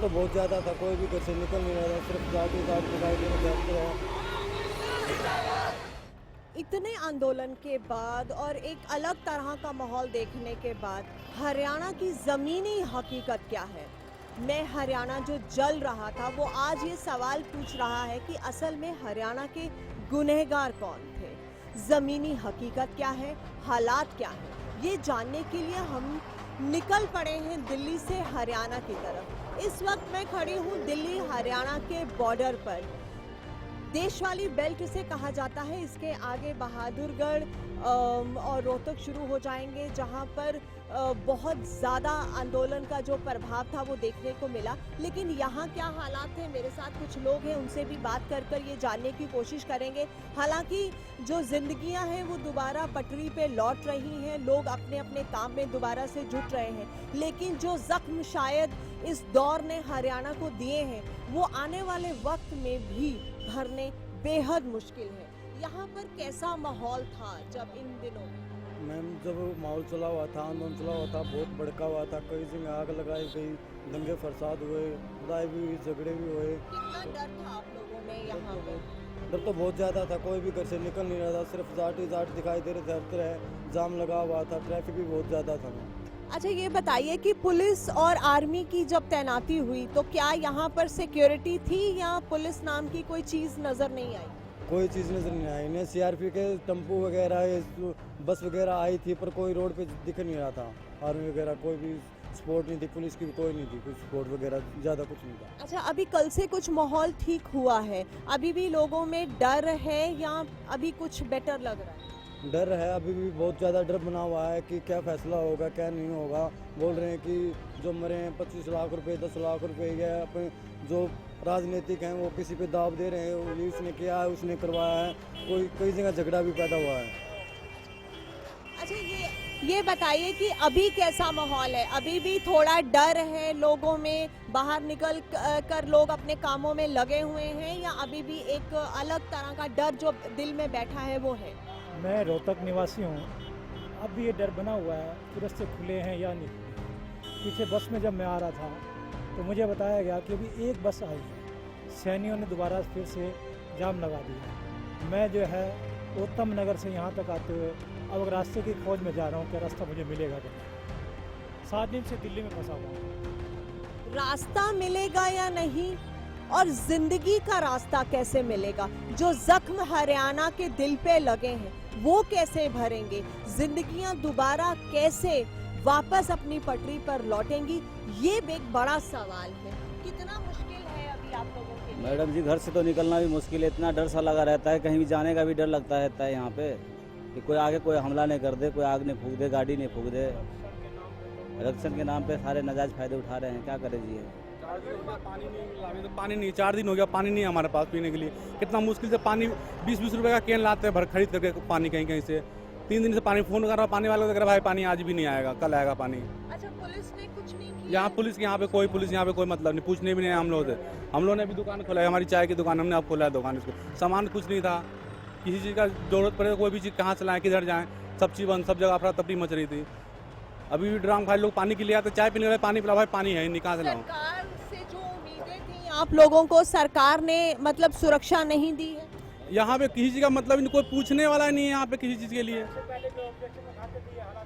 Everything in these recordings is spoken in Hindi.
तो बहुत ज़्यादा था, कोई भी घर से निकल नहीं रहा था, सिर्फ जाट ही जाट दिखाई दे रहे थे। इतने आंदोलन के बाद और एक अलग तरह का माहौल देखने के बाद हरियाणा की ज़मीनी हकीकत क्या है? मैं हरियाणा जो जल रहा था वो आज ये सवाल पूछ रहा है कि असल में हरियाणा के गुनहगार कौन थे? ज़मीनी हकीकत क्या है? हालात क्या है? ये जानने के लिए हम निकल पड़े हैं दिल्ली से हरियाणा की तरफ। इस वक्त मैं खड़ी हूँ दिल्ली हरियाणा के बॉर्डर पर। देशवाली बेल्ट इसे कहा जाता है। इसके आगे बहादुरगढ़ और रोहतक शुरू हो जाएंगे, जहां पर बहुत ज़्यादा आंदोलन का जो प्रभाव था वो देखने को मिला। लेकिन यहाँ क्या हालात हैं, मेरे साथ कुछ लोग हैं, उनसे भी बात कर ये जानने की कोशिश करेंगे। हालांकि जो जिंदगियां हैं वो दोबारा पटरी पे लौट रही हैं, लोग अपने अपने काम में दोबारा से जुट रहे हैं, लेकिन जो जख्म शायद इस दौर ने हरियाणा को दिए हैं वो आने वाले वक्त में भी भरने बेहद मुश्किल है। यहाँ पर कैसा माहौल था जब इन दिनों? मैम, जब माहौल चला हुआ था, आंदोलन चला हुआ था, बहुत भड़का हुआ था, कई जगह आग लगाई गई, दंगे फसाद हुए, लड़ाई भी हुई, झगड़े भी हुए। कितना डर था आप लोगों में यहाँ पे? डर तो बहुत ज़्यादा था, कोई भी घर से निकल नहीं रहा था, सिर्फ जाट ही जाट दिखाई दे रहे थे, हर तरह जाम लगा हुआ था, ट्रैफिक भी बहुत ज़्यादा था। अच्छा, ये बताइए कि पुलिस और आर्मी की जब तैनाती हुई तो क्या यहाँ पर सिक्योरिटी थी या पुलिस नाम की कोई चीज़ नज़र नहीं आई? कोई चीज़ नज़र नहीं आई। इन्हें सीआरपी के टेम्पो वगैरह, बस वगैरह आई थी, पर कोई रोड पे दिख नहीं रहा था। आर्मी वगैरह कोई भी सपोर्ट नहीं थी, पुलिस की भी कोई नहीं थी, कुछ सपोर्ट वगैरह ज़्यादा कुछ नहीं था। अच्छा, अभी कल से कुछ माहौल ठीक हुआ है, अभी भी लोगों में डर है या अभी कुछ बेटर लग रहा है? डर है, अभी भी बहुत ज़्यादा डर बना हुआ है कि क्या फैसला होगा, क्या नहीं होगा। बोल रहे हैं कि जो मरे हैं 25 लाख रुपए, 10 लाख रुपए, या अपने जो राजनीतिक हैं वो किसी पे दाव दे रहे हैं, ये उसने किया है, उसने करवाया है, कोई कई जगह झगड़ा भी पैदा हुआ है। अच्छा, ये बताइए कि अभी कैसा माहौल है? अभी भी थोड़ा डर है लोगों में, बाहर निकल कर लोग अपने कामों में लगे हुए हैं, या अभी भी एक अलग तरह का डर जो दिल में बैठा है वो है? मैं रोहतक निवासी हूँ। अब भी ये डर बना हुआ है कि रास्ते खुले हैं या नहीं खुले। पीछे बस में जब मैं आ रहा था तो मुझे बताया गया कि अभी एक बस आई है, सैनियों ने दोबारा फिर से जाम लगा दिया। मैं जो है उत्तम नगर से यहाँ तक आते हुए अब रास्ते की खोज में जा रहा हूँ कि रास्ता मुझे मिलेगा कि नहीं। 7 दिन से दिल्ली में फंसा हुआ हूँ। रास्ता मिलेगा या नहीं, और जिंदगी का रास्ता कैसे मिलेगा? जो जख्म हरियाणा के दिल पे लगे हैं वो कैसे भरेंगे? जिंदगियां दोबारा कैसे वापस अपनी पटरी पर लौटेंगी? ये एक बड़ा सवाल है। कितना मुश्किल है अभी आप लोगों के लिए? मैडम जी, घर से तो निकलना भी मुश्किल है, इतना डर सा लगा रहता है, कहीं भी जाने का भी डर लगता रहता है यहाँ पे कि कोई आगे कोई हमला नहीं कर दे, कोई आग नहीं फूंक दे, गाड़ी नहीं फूंक दे। इलेक्शन के नाम पे सारे नाजायज फायदे उठा रहे हैं, क्या करें जी? पानी नहीं मिला, अभी तो पानी नहीं, 4 दिन हो गया, पानी नहीं है हमारे पास पीने के लिए। कितना मुश्किल से पानी 20-20 रुपए का कैन लाते हैं भर खरीद करके पानी कहीं कहीं से। 3 दिन से पानी फोन कर रहा, पानी वाले को कह रहा भाई पानी आज भी नहीं आएगा, कल आएगा पानी। अच्छा, पुलिस ने कुछ नहीं किया? यहाँ पुलिस यहाँ पे कोई मतलब नहीं, पूछने भी नहीं हम लोग से। हम लोगों ने भी दुकान खोला है, हमारी चाय की दुकान, हमने अब खोला है दुकान, इसको सामान कुछ नहीं था। किसी चीज़ का जरूरत पड़े, कोई भी चीज़ कहाँ से लाएं, किधर जाएँ, सब चीज़ बंद, सब जगह अफरा तफरी मच रही थी। अभी भी ड्राम खाली लोग पानी के लिए आते, चाय पीने वाले पानी पिला, भाई पानी है नहीं, कहाँ से लाऊं? सरकार से जो उम्मीदें थी आप लोगों को, सरकार ने मतलब सुरक्षा नहीं दी है? यहाँ पे किसी चीज़ का मतलब कोई पूछने वाला नहीं है यहाँ पे, किसी चीज़ के लिए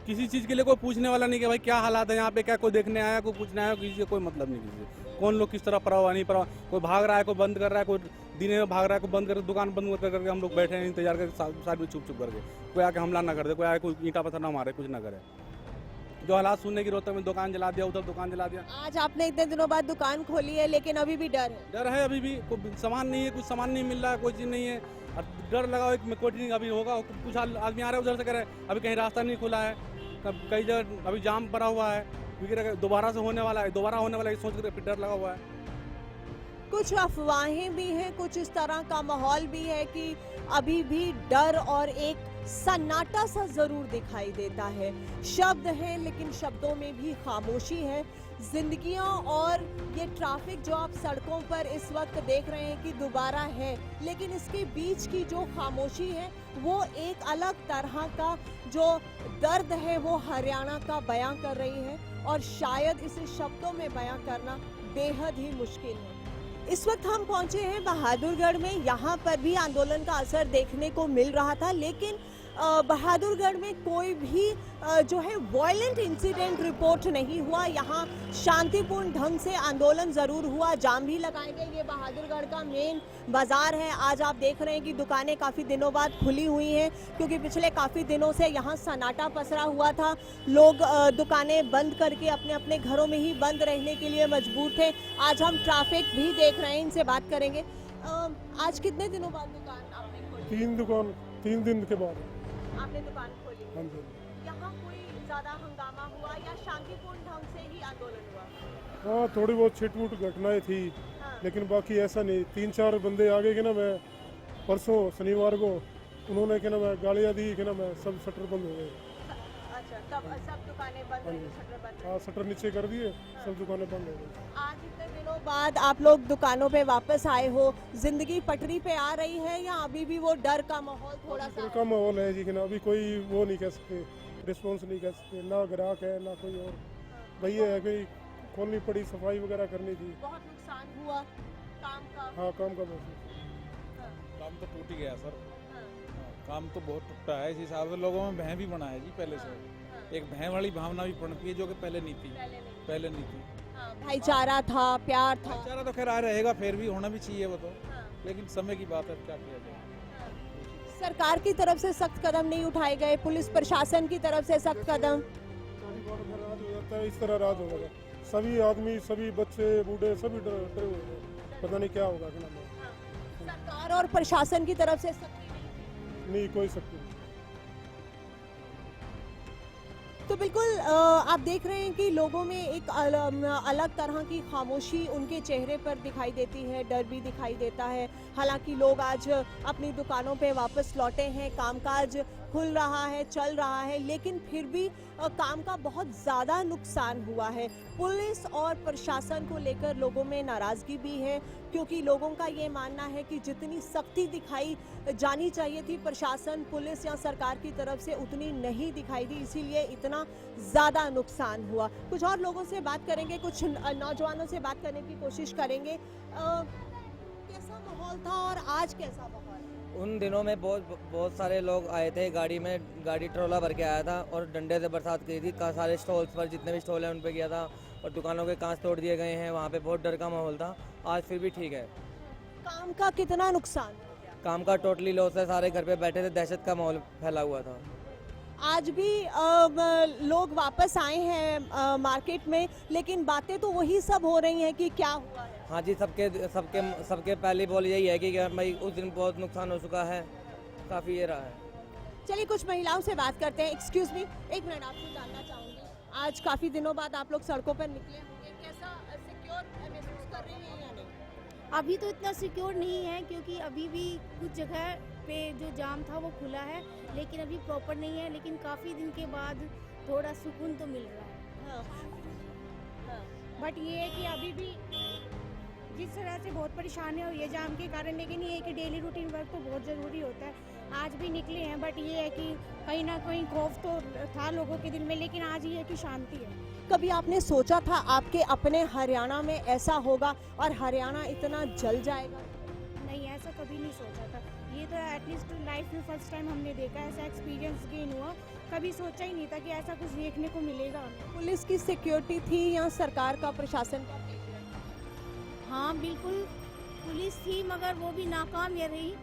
किसी चीज़ के लिए कोई पूछने वाला नहीं कि भाई क्या हालात है यहाँ पे, क्या कोई देखने आया, कोई पूछने आया, किसी से कोई मतलब नहीं। किसी से कौन लोग किस तरह पड़ा हुआ नहीं पड़ा, कोई भाग रहा है, कोई बंद कर रहा है, कोई दिन में भाग रहा है, कोई बंद कर, दुकान बंद कर करके हम लोग बैठे हैं इंतजार करके, साथ में छुप करके, कोई आके हमला ना कर दे, कोई आके कोई ईंटा पत्थर ना मारे, कुछ ना करे। जो हालात सुनने की रोहतक में दुकान जला दिया, उधर दुकान जला दिया। आज आपने इतने दिनों बाद दुकान खोली है, लेकिन अभी भी डर है? डर है, अभी भी कोई सामान नहीं है, कुछ सामान नहीं मिल रहा है, कोई चीज़ नहीं है, और डर लगा हुआ कोई नहीं अभी होगा। कुछ आदमी आ रहे हैं उधर से कह रहे हैं अभी कहीं रास्ता नहीं खुला है, कई जगह अभी जाम पड़ा हुआ है, क्योंकि दोबारा से होने वाला है, दोबारा होने वाला है, सोच कर डर लगा हुआ है। कुछ अफवाहें भी हैं, कुछ इस तरह का माहौल भी है कि अभी भी डर और एक सन्नाटा सा जरूर दिखाई देता है। शब्द हैं लेकिन शब्दों में भी खामोशी है। जिंदगियां और ये ट्रैफिक जो आप सड़कों पर इस वक्त देख रहे हैं कि दोबारा है, लेकिन इसके बीच की जो खामोशी है वो एक अलग तरह का जो दर्द है वो हरियाणा का बयां कर रही है, और शायद इसे शब्दों में बयां करना बेहद ही मुश्किल है। इस वक्त हम पहुंचे हैं बहादुरगढ़ में। यहाँ पर भी आंदोलन का असर देखने को मिल रहा था, लेकिन बहादुरगढ़ में कोई भी जो है वायलेंट इंसिडेंट रिपोर्ट नहीं हुआ। यहाँ शांतिपूर्ण ढंग से आंदोलन ज़रूर हुआ, जाम भी लगाए गए। ये बहादुरगढ़ का मेन बाज़ार है। आज आप देख रहे हैं कि दुकानें काफ़ी दिनों बाद खुली हुई हैं, क्योंकि पिछले काफ़ी दिनों से यहाँ सन्नाटा पसरा हुआ था। लोग दुकानें बंद करके अपने अपने घरों में ही बंद रहने के लिए मजबूर थे। आज हम ट्रैफिक भी देख रहे हैं, इनसे बात करेंगे। आज कितने दिनों बाद दुकान आपने खोली? 3 दिन के बाद। आपने दुकान खोली? हाँ जी। यहाँ कोई ज्यादा हंगामा हुआ या शांतिपूर्ण ढंग से ही आंदोलन हुआ? हाँ, थोड़ी बहुत छिटपुट घटनाएं थी, हाँ। लेकिन बाकी ऐसा नहीं। 3-4 बंदे आगे के ना, मैं परसों शनिवार को उन्होंने के ना मैं गालियाँ दी कि ना मैं सब शटर बंद हो गए। अच्छा, तब सब दुकानें बंद रही, शटर बंद रही। हाँ, शटर नीचे कर दिए, सब दुकानें बंद हो गई। आज इतने दिनों बाद आप लोग दुकानों पे वापस आए हो, जिंदगी पटरी पे आ रही है या अभी भी वो डर का माहौल थोड़ा सा? डर का माहौल है जी कि ना, अभी कोई वो नहीं कह सकते, रिस्पॉन्स नहीं कर सकते, ना ग्राहक है ना कोई और। भैया है कोई खोलनी पड़ी, सफाई वगैरह करनी थी। बहुत नुकसान हुआ काम का? हाँ, काम का बहुत। काम तो टूट ही गया सर। हाँ, काम तो बहुत टूटा है। इस हिसाब से लोगों में भय भी बना है जी पहले से। हाँ, एक भय वाली भावना भी पनपी है जो कि पहले नहीं थी। पहले नहीं थी। हाँ, भाईचारा था, प्यार था। भाईचारा तो खैर आ रहेगा, फिर भी होना भी चाहिए वो तो, हाँ, लेकिन समय की बात है, क्या किया जाए। हाँ। सरकार की तरफ से सख्त कदम नहीं उठाए गए, पुलिस प्रशासन की तरफ से सख्त कदम? राज हो जाता है, इस तरह राज हो जाएगा। सभी आदमी, सभी बच्चे, बूढ़े सभी डरे हुए हैं, पता नहीं क्या होगा कि ना। सरकार और प्रशासन की तरफ से सख्ती नहीं, कोई सकती नहीं। तो बिल्कुल आप देख रहे हैं कि लोगों में एक अलग तरह की खामोशी उनके चेहरे पर दिखाई देती है, डर भी दिखाई देता है। हालांकि लोग आज अपनी दुकानों पे वापस लौटे हैं, कामकाज खुल रहा है, चल रहा है, लेकिन फिर भी काम का बहुत ज़्यादा नुकसान हुआ है। पुलिस और प्रशासन को लेकर लोगों में नाराज़गी भी है, क्योंकि लोगों का ये मानना है कि जितनी सख्ती दिखाई जानी चाहिए थी प्रशासन, पुलिस या सरकार की तरफ से, उतनी नहीं दिखाई दी, इसीलिए इतना ज़्यादा नुकसान हुआ। कुछ और लोगों से बात करेंगे, कुछ नौजवानों से बात करने की कोशिश करेंगे। कैसा माहौल था और आज कैसा माहौल? उन दिनों में बहुत सारे लोग आए थे, गाड़ी ट्रोला भर के आया था और डंडे से बरसात की थी। सारे स्टॉल्स पर जितने भी स्टॉल हैं उन पे किया था और दुकानों के कांच तोड़ दिए गए हैं। वहाँ पे बहुत डर का माहौल था। आज फिर भी ठीक है। काम का कितना नुकसान हो गया? काम का टोटली लॉस है। सारे घर पे बैठे थे, दहशत का माहौल फैला हुआ था। आज भी लोग वापस आए हैं मार्केट में, लेकिन बातें तो वही सब हो रही हैं कि क्या हुआ है। हाँ जी, सबके पहली बोल यही है कि भाई उस दिन बहुत नुकसान हो चुका है, काफ़ी ये रहा है। चलिए कुछ महिलाओं से बात करते हैं। एक्सक्यूज मी, एक मिनट, आपसे जानना चाहूँगी, आज काफ़ी दिनों बाद आप लोग सड़कों पर निकले होंगे, कैसा सिक्योर महसूस कर रहे हैं या नहीं? अभी तो इतना सिक्योर नहीं है, क्योंकि अभी भी कुछ जगह पे जो जाम था वो खुला है, लेकिन अभी प्रॉपर नहीं है। लेकिन काफ़ी दिन के बाद थोड़ा सुकून तो मिल रहा है। हाँ, हाँ, बट ये है कि अभी भी जिस तरह से बहुत परेशानी हुई है जाम के कारण, लेकिन ये है कि डेली रूटीन वर्क तो बहुत ज़रूरी होता है। आज भी निकले हैं, बट ये है कि कहीं ना कहीं खौफ तो था लोगों के दिल में, लेकिन आज ये है कि शांति है। कभी आपने सोचा था आपके अपने हरियाणा में ऐसा होगा और हरियाणा इतना जल जाएगा? नहीं, ऐसा कभी नहीं सोचा था। ये तो एटलीस्ट लाइफ में फर्स्ट टाइम हमने देखा, ऐसा एक्सपीरियंस गेन हुआ। कभी सोचा ही नहीं था कि ऐसा कुछ देखने को मिलेगा हमें। पुलिस की सिक्योरिटी थी या सरकार का, प्रशासन का? हाँ बिल्कुल, पुलिस थी, मगर वो भी नाकाम ये रही।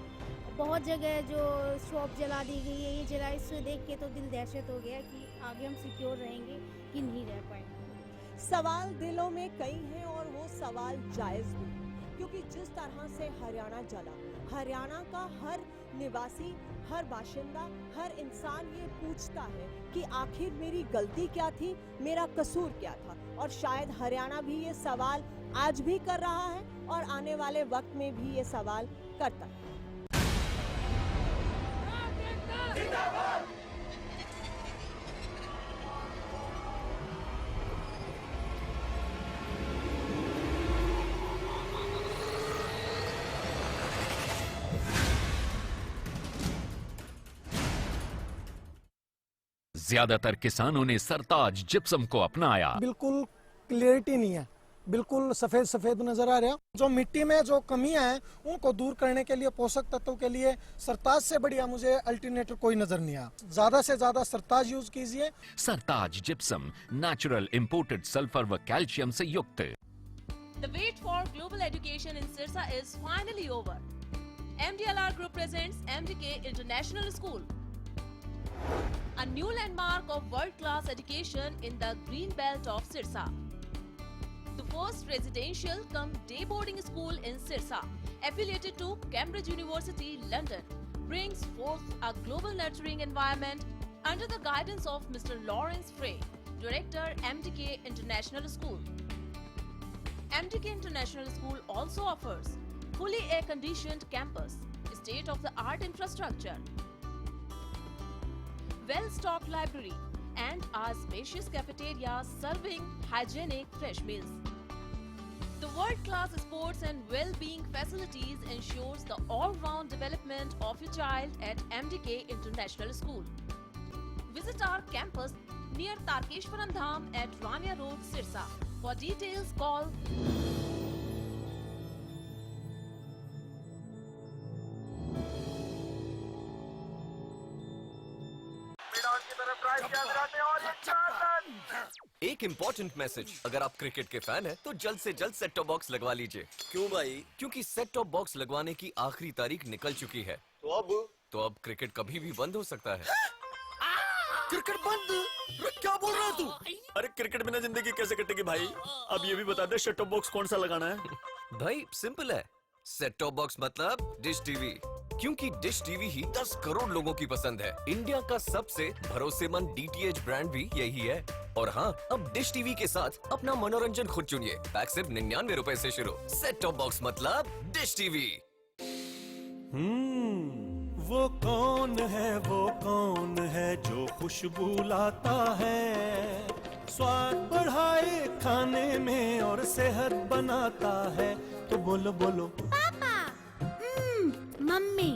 बहुत जगह जो शॉप जला दी गई है, ये जला, इससे देख के तो दिल दहशत हो गया कि आगे हम सिक्योर रहेंगे कि नहीं रह पाएंगे। सवाल दिलों में कई हैं और वो सवाल जायज़ भी, क्योंकि जिस तरह से हरियाणा जला, हरियाणा का हर निवासी, हर बाशिंदा, हर इंसान ये पूछता है कि आखिर मेरी गलती क्या थी, मेरा कसूर क्या था। और शायद हरियाणा भी ये सवाल आज भी कर रहा है और आने वाले वक्त में भी ये सवाल करता है। ज्यादातर किसानों ने सरताज जिप्सम को अपनाया। बिल्कुल क्लियरिटी नहीं है, बिल्कुल सफेद सफेद नजर आ रहा है। जो मिट्टी में जो कमियां हैं उनको दूर करने के लिए, पोषक तत्वों के लिए सरताज से बढ़िया मुझे अल्टरनेटिव कोई नजर नहीं आया। ज्यादा से ज्यादा सरताज यूज कीजिए। Sartaj gypsum, natural imported sulphur व कैल्शियम से युक्त। The wait for global education in Sirsa is finally over. MDLR Group presents MDK International School, a new landmark of world-class education in the green belt of Sirsa. The first residential cum day boarding school in Sirsa, affiliated to Cambridge University, London, brings forth a global nurturing environment under the guidance of Mr. Lawrence Frey, Director, MDK International School. MDK International School also offers fully air-conditioned campus, state-of-the-art infrastructure, well-stocked library, and a spacious cafeteria serving hygienic fresh meals. The world-class sports and well-being facilities ensures the all-round development of your child at MDK International School. Visit our campus near Tarkeshwaram Dham at Rania Road, Sirsa. For details, call एक इम्पोर्टेंट मैसेज, अगर आप क्रिकेट के फैन हैं तो जल्द से जल्द सेट टॉप बॉक्स लगवा लीजिए। क्यों भाई? क्योंकि सेट टॉप बॉक्स लगवाने की आखिरी तारीख निकल चुकी है। तो अब क्रिकेट कभी भी बंद हो सकता है। क्रिकेट बंद? क्या बोल रहा है तू? अरे क्रिकेट बिना जिंदगी कैसे कटेगी भाई? अब ये भी बता दे सेट टॉप बॉक्स कौन सा लगाना है? भाई सिंपल है, सेट टॉप बॉक्स मतलब डिश टीवी, क्योंकि डिश टीवी ही 10 करोड़ लोगों की पसंद है। इंडिया का सबसे भरोसेमंद डीटीएच ब्रांड भी यही है। और हाँ, अब डिश टीवी के साथ अपना मनोरंजन खुद चुनिए। पैक सिर्फ 99 रुपए से शुरू। सेट टॉप बॉक्स मतलब डिश टीवी। वो कौन है जो खुशबू लाता है, स्वाद बढ़ाए खाने में और सेहत बनाता है। तो बोलो बोलो पापा। मम्मी।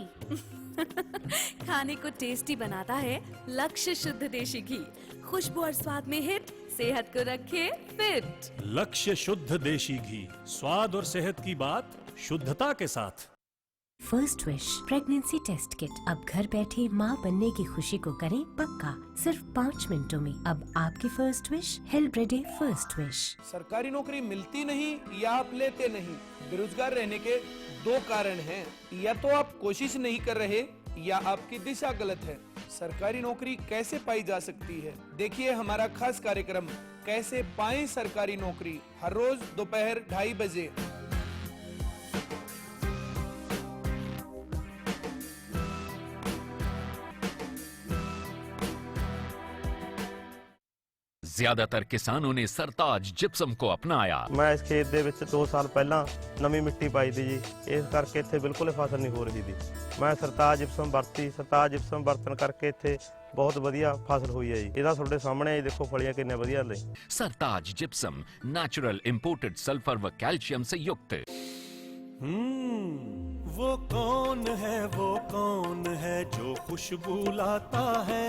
खाने को टेस्टी बनाता है लक्ष्य शुद्ध देशी घी, खुशबू और स्वाद में हिट, सेहत को रखे फिट। लक्ष्य शुद्ध देशी घी, स्वाद और सेहत की बात शुद्धता के साथ। First Wish pregnancy test kit. अब घर बैठे माँ बनने की खुशी को करें पक्का, सिर्फ 5 मिनटों में। अब आपकी first wish help ready first wish. सरकारी नौकरी मिलती नहीं या आप लेते नहीं। बेरोजगार रहने के 2 कारण हैं, या तो आप कोशिश नहीं कर रहे या आपकी दिशा गलत है। सरकारी नौकरी कैसे पाई जा सकती है? देखिए हमारा खास कार्यक्रम कैसे पाएं सरकारी नौकरी, हर रोज दोपहर 2:30 बजे। ज्यादातर किसानों ने सरताज जिप्सम को अपनाया। मैं इस खेत ਦੇ ਵਿੱਚ 2 ਸਾਲ ਪਹਿਲਾਂ ਨਵੀਂ ਮਿੱਟੀ ਪਾਈ ਸੀ ਜੀ, ਇਸ ਕਰਕੇ ਇੱਥੇ ਬਿਲਕੁਲ ਫਸਲ ਨਹੀਂ ਹੋ ਰਹੀ ਸੀ। ਮੈਂ ਸਰਤਾਜ ਜਿਪਸਮ ਵਰਤੀ, ਸਰਤਾਜ ਜਿਪਸਮ ਵਰਤਣ ਕਰਕੇ ਇੱਥੇ ਬਹੁਤ ਵਧੀਆ ਫਸਲ ਹੋਈ ਹੈ ਜੀ। ਇਹਦਾ ਤੁਹਾਡੇ ਸਾਹਮਣੇ ਇਹ ਦੇਖੋ ਫਲੀਆਂ ਕਿੰਨੇ ਵਧੀਆ ਨੇ। सरताज जिप्सम, नेचुरल इंपोर्टेड सल्फर व कैल्शियम से युक्त। वो कौन है जो खुशबू लाता है,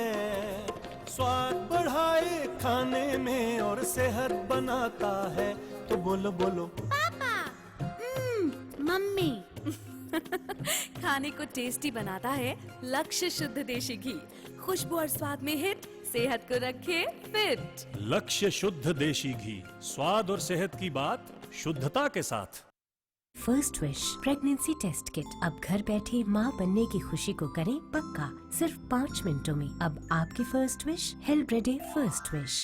स्वाद बढ़ाए खाने में और सेहत बनाता है। तो बोलो बोलो पापा। मम्मी। खाने को टेस्टी बनाता है लक्ष्य शुद्ध देशी घी, खुशबू और स्वाद में हिट, सेहत को रखे फिट। लक्ष्य शुद्ध देशी घी, स्वाद और सेहत की बात शुद्धता के साथ। First Wish pregnancy test kit. अब घर बैठे माँ बनने की खुशी को करें पक्का, सिर्फ 5 मिनटों में। अब आपकी first wish help ready first wish.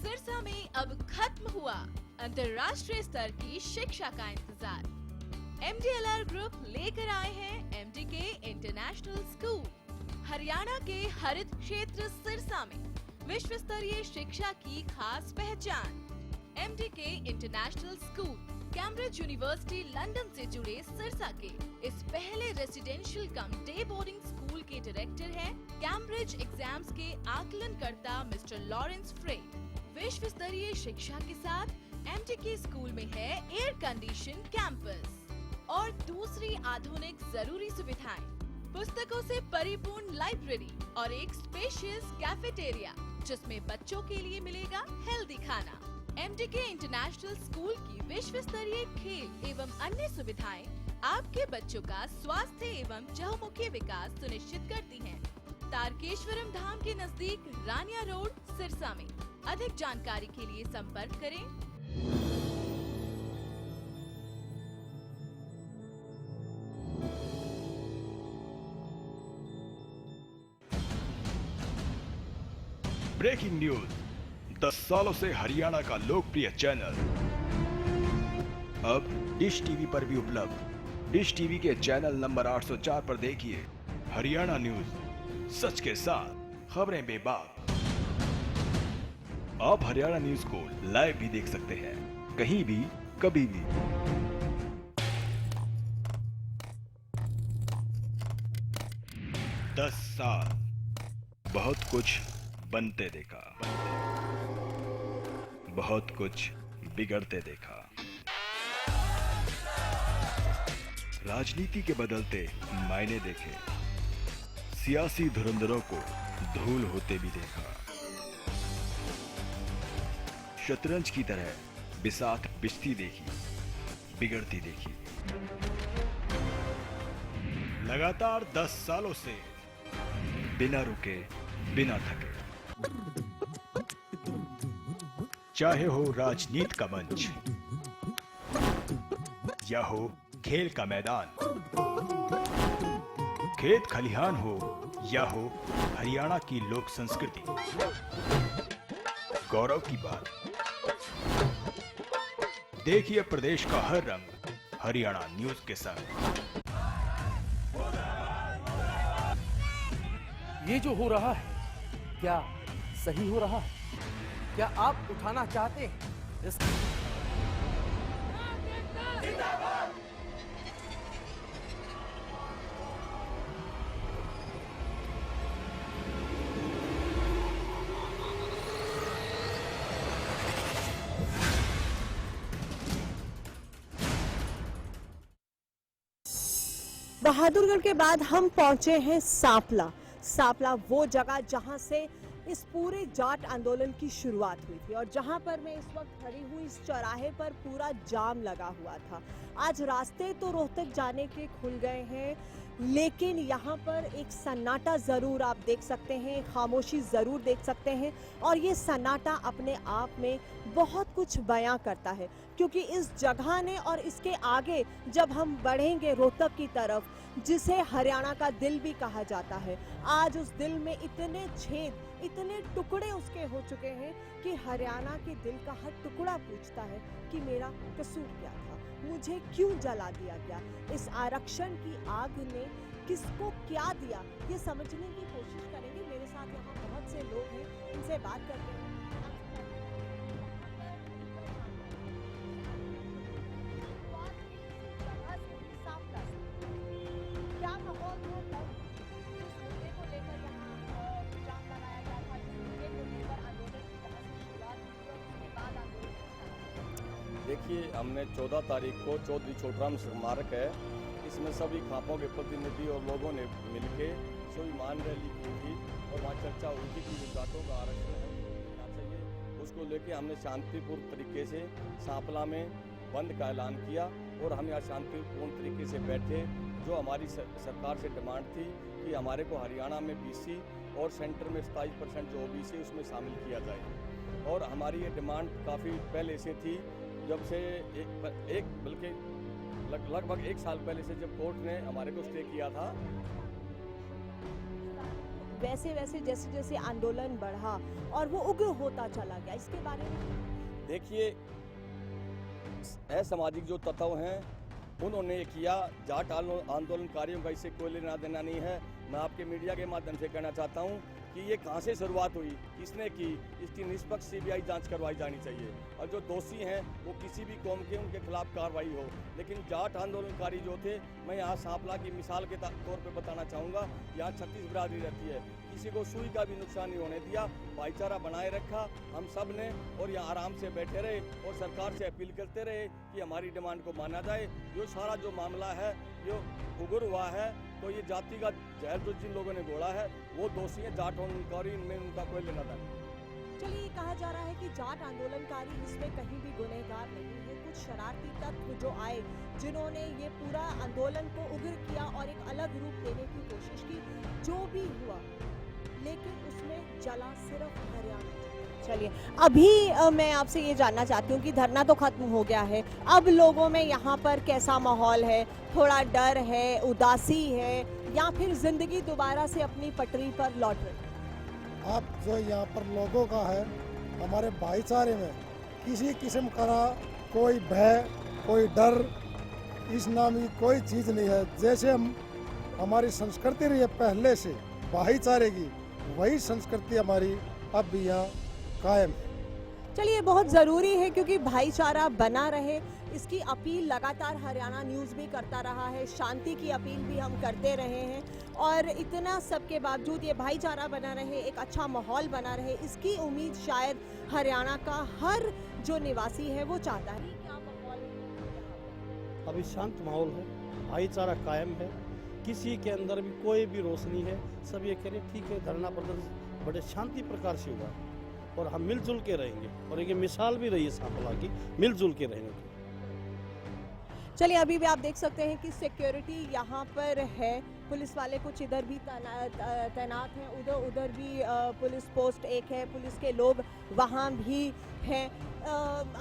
Sirsa में अब खत्म हुआ अंतर्राष्ट्रीय स्तर की शिक्षा का इंतजार। MDLR ग्रुप लेकर आए हैं MDK इंटरनेशनल स्कूल। हरियाणा के हरित क्षेत्र सिरसा में विश्व स्तरीय शिक्षा की खास पहचान। MDK international school Cambridge university London से जुड़े सिरसा के इस पहले रेसिडेंशियल कम डे बोर्डिंग स्कूल के डायरेक्टर हैं कैम्ब्रिज एग्जाम्स के आकलनकर्ता मिस्टर लॉरेंस फ्रे। विश्व स्तरीय शिक्षा के साथ MDK स्कूल में है एयर कंडीशन कैंपस और दूसरी आधुनिक जरूरी सुविधाएं, पुस्तकों से परिपूर्ण लाइब्रेरी और एक स्पेशियस कैफेटेरिया जिसमें बच्चों के लिए मिलेगा हेल्दी खाना। एमडीके इंटरनेशनल स्कूल की विश्व स्तरीय खेल एवं अन्य सुविधाएं आपके बच्चों का स्वास्थ्य एवं चहुमुखी विकास सुनिश्चित करती हैं। तारकेश्वरम धाम के नजदीक रानिया रोड, सिरसा में। अधिक जानकारी के लिए संपर्क करें। ब्रेकिंग न्यूज, 10 सालों से हरियाणा का लोकप्रिय चैनल अब डिश टीवी पर भी उपलब्ध। डिश टीवी के चैनल नंबर 804 पर देखिए हरियाणा न्यूज, सच के साथ, खबरें बेबाक। आप हरियाणा न्यूज को लाइव भी देख सकते हैं, कहीं भी, कभी भी। दस साल बहुत कुछ बनते देखा, बहुत कुछ बिगड़ते देखा। राजनीति के बदलते मायने देखे, सियासी धुरंधरों को धूल होते भी देखा। शतरंज की तरह बिसात बिछती देखी, बिगड़ती देखी। लगातार 10 सालों से बिना रुके, बिना थके, चाहे हो राजनीति का मंच या हो खेल का मैदान, खेत खलिहान हो या हो हरियाणा की लोक संस्कृति, गौरव की बात। देखिए प्रदेश का हर रंग हरियाणा न्यूज के संग। ये जो हो रहा है क्या सही हो रहा है? क्या आप उठाना चाहते हैं इस बहादुरगढ़ के बाद हम पहुंचे हैं सांपला। सांपला वो जगह जहां से इस पूरे जाट आंदोलन की शुरुआत हुई थी और जहां पर मैं इस वक्त खड़ी हूँ, इस चौराहे पर पूरा जाम लगा हुआ था। आज रास्ते तो रोहतक जाने के खुल गए हैं, लेकिन यहाँ पर एक सन्नाटा ज़रूर आप देख सकते हैं, खामोशी ज़रूर देख सकते हैं। और ये सन्नाटा अपने आप में बहुत कुछ बयां करता है, क्योंकि इस जगह ने और इसके आगे जब हम बढ़ेंगे रोहतक की तरफ, जिसे हरियाणा का दिल भी कहा जाता है, आज उस दिल में इतने छेद, इतने टुकड़े उसके हो चुके हैं कि हरियाणा के दिल का हर टुकड़ा पूछता है कि मेरा कसूर क्या था, मुझे क्यों जला दिया गया। इस आरक्षण की आग ने किसको क्या दिया, ये समझने की कोशिश करेंगे। मेरे साथ यहाँ बहुत से लोग हैं, इनसे बात करते हैं। क्या माहौल था तब जिस मुद्दे को लेकर यहाँ जाम लगाया गया था, जिस मुद्दे को लेकर आंदोलन की तरह से शुरुआत हुई और उसके बाद आंदोलन? देखिए, हमने 14 तारीख को चौधरी छोटराम स्मारक है, इसमें सभी खापों के प्रतिनिधि और लोगों ने मिलकर स्वाभिमान रैली की थी और वहाँ चर्चा हुई थी कि जो जाटों का आरक्षण है उसको मिलना चाहिए। उसको लेकर हमने शांतिपूर्ण तरीके से सांपला में बंद का ऐलान किया और हम यहाँ शांतिपूर्ण तरीके से बैठे। जो हमारी सरकार से डिमांड थी कि हमारे को हरियाणा में BC और सेंटर में 27% जो OBC उसमें शामिल किया जाए, और हमारी ये डिमांड काफ़ी पहले से थी, जब से बल्कि लगभग 1 साल पहले से, जब कोर्ट ने हमारे को स्टे किया था। वैसे वैसे जैसे जैसे आंदोलन बढ़ा और वो उग्र होता चला गया, इसके बारे में देखिए, असामाजिक जो तत्व हैं उन्होंने ये किया। जाट आंदोलनकारियों का इससे कोई लेना देना नहीं है। मैं आपके मीडिया के माध्यम से कहना चाहता हूँ कि ये कहाँ से शुरुआत हुई, किसने की, इसकी निष्पक्ष CBI जांच करवाई जानी चाहिए और जो दोषी हैं वो किसी भी कौम के, उनके खिलाफ कार्रवाई हो। लेकिन जाट आंदोलनकारी जो थे, मैं यहाँ सांपला की मिसाल के तौर पे बताना चाहूँगा। यहाँ 36 बिरादरी रहती है, किसी को सुई का भी नुकसान नहीं होने दिया, भाईचारा बनाए रखा हम सब ने, और यहाँ आराम से बैठे रहे और सरकार से अपील करते रहे कि हमारी डिमांड को माना जाए। जो सारा जो मामला है जो उग्र हुआ है, तो ये जाति का जहर जो जिन लोगों ने घोड़ा है वो दोषी है। जाट आंदोलनकारी, इनमें उनका कोई लेना देना नहीं। चलिए, कहा जा रहा है कि जाट आंदोलनकारी इसमें कहीं भी गुनहगार नहीं है। कुछ शरारती तत्व जो आए, जिन्होंने ये पूरा आंदोलन को उग्र किया और एक अलग रूप देने की कोशिश की, जो भी हुआ, लेकिन उसमें जला सिर्फ हरियाणा। चलिए, अभी मैं आपसे ये जानना चाहती हूँ कि धरना तो खत्म हो गया है, अब लोगों में यहाँ पर कैसा माहौल है? थोड़ा डर है, उदासी है, या फिर जिंदगी दोबारा से अपनी पटरी पर लौट रही है? आप जो यहाँ पर लोगों का है, हमारे भाईचारे में किसी किस्म का कोई भय, कोई डर, इस नाम की कोई चीज़ नहीं है। जैसे हमारी संस्कृति रही है पहले से भाईचारे की, वही संस्कृति हमारी अब भी यहाँ कायम है। चलिए, बहुत ज़रूरी है क्योंकि भाईचारा बना रहे, इसकी अपील लगातार हरियाणा न्यूज़ भी करता रहा है, शांति की अपील भी हम करते रहे हैं, और इतना सब के बावजूद ये भाईचारा बना रहे, एक अच्छा माहौल बना रहे, इसकी उम्मीद शायद हरियाणा का हर जो निवासी है वो चाहता है। क्या माहौल है? अभी शांत माहौल है, भाईचारा कायम है, किसी के अंदर भी कोई भी रोशनी है, सब ये कह रहे ठीक है, धरना प्रदर्शन बड़े शांति प्रकार से हुआ और हम मिलजुल के रहेंगे, और ये मिसाल भी रही है सांपला की मिलजुल के रहने की। चलिए, अभी भी आप देख सकते हैं कि सिक्योरिटी यहाँ पर है, पुलिस वाले कुछ इधर भी तैनात हैं, उधर भी पुलिस पोस्ट एक है, पुलिस के लोग वहाँ भी हैं।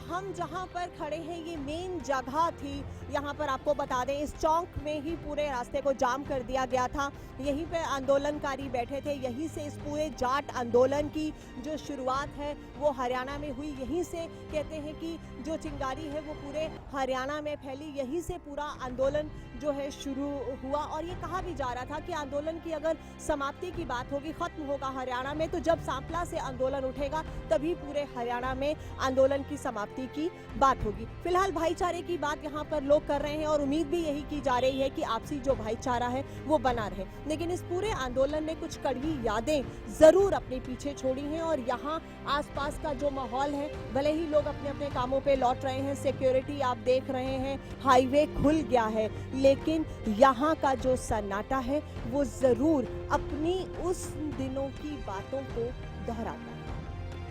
हम जहाँ पर खड़े हैं ये मेन जगह थी, यहाँ पर आपको बता दें इस चौक में ही पूरे रास्ते को जाम कर दिया गया था, यहीं पे आंदोलनकारी बैठे थे, यहीं से इस पूरे जाट आंदोलन की जो शुरुआत है वो हरियाणा में हुई, यहीं से कहते हैं कि जो चिंगारी है वो पूरे हरियाणा में फैली, यहीं से पूरा आंदोलन जो है शुरू हुआ। और ये कहा भी जा रहा था कि आंदोलन की अगर समाप्ति की बात होगी, खत्म होगा हरियाणा में, तो जब सांपला से आंदोलन उठेगा तभी पूरे हरियाणा में आंदोलन की समाप्ति की बात होगी। फिलहाल भाईचारे की बात यहाँ पर लोग कर रहे हैं और उम्मीद भी यही की जा रही है कि आपसी जो भाईचारा है वो बना रहे, लेकिन इस पूरे आंदोलन ने कुछ कड़वी यादें जरूर अपने पीछे छोड़ी हैं। और यहाँ आसपास का जो माहौल है, भले ही लोग अपने अपने कामों पे लौट रहे हैं, सिक्योरिटी आप देख रहे हैं, हाईवे खुल गया है, लेकिन यहाँ का जो सन्नाटा है वो जरूर अपनी उस दिनों की बातों को दोहराता है।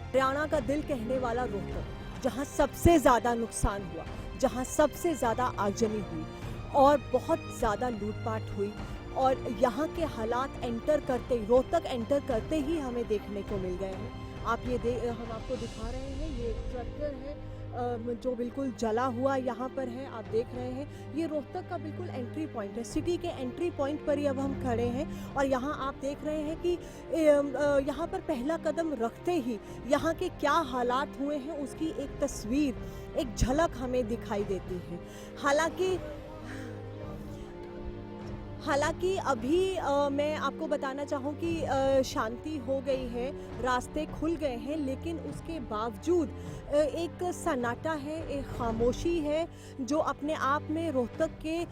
हरियाणा का दिल कहने वाला रोहतक, जहाँ सबसे ज़्यादा नुकसान हुआ, जहाँ सबसे ज़्यादा आगजनी हुई और बहुत ज़्यादा लूटपाट हुई, और यहाँ के हालात रोहतक एंटर करते ही हमें देखने को मिल गए हैं। आप ये हम आपको दिखा रहे हैं, ये ट्रैक्टर है जो बिल्कुल जला हुआ यहाँ पर है, आप देख रहे हैं, ये रोहतक का बिल्कुल एंट्री पॉइंट है, सिटी के एंट्री पॉइंट पर ही अब हम खड़े हैं। और यहाँ आप देख रहे हैं कि यहाँ पर पहला कदम रखते ही यहाँ के क्या हालात हुए हैं उसकी एक तस्वीर, एक झलक हमें दिखाई देती है। हालांकि अभी मैं आपको बताना चाहूँ कि शांति हो गई है, रास्ते खुल गए हैं, लेकिन उसके बावजूद एक सन्नाटा है, एक खामोशी है जो अपने आप में रोहतक के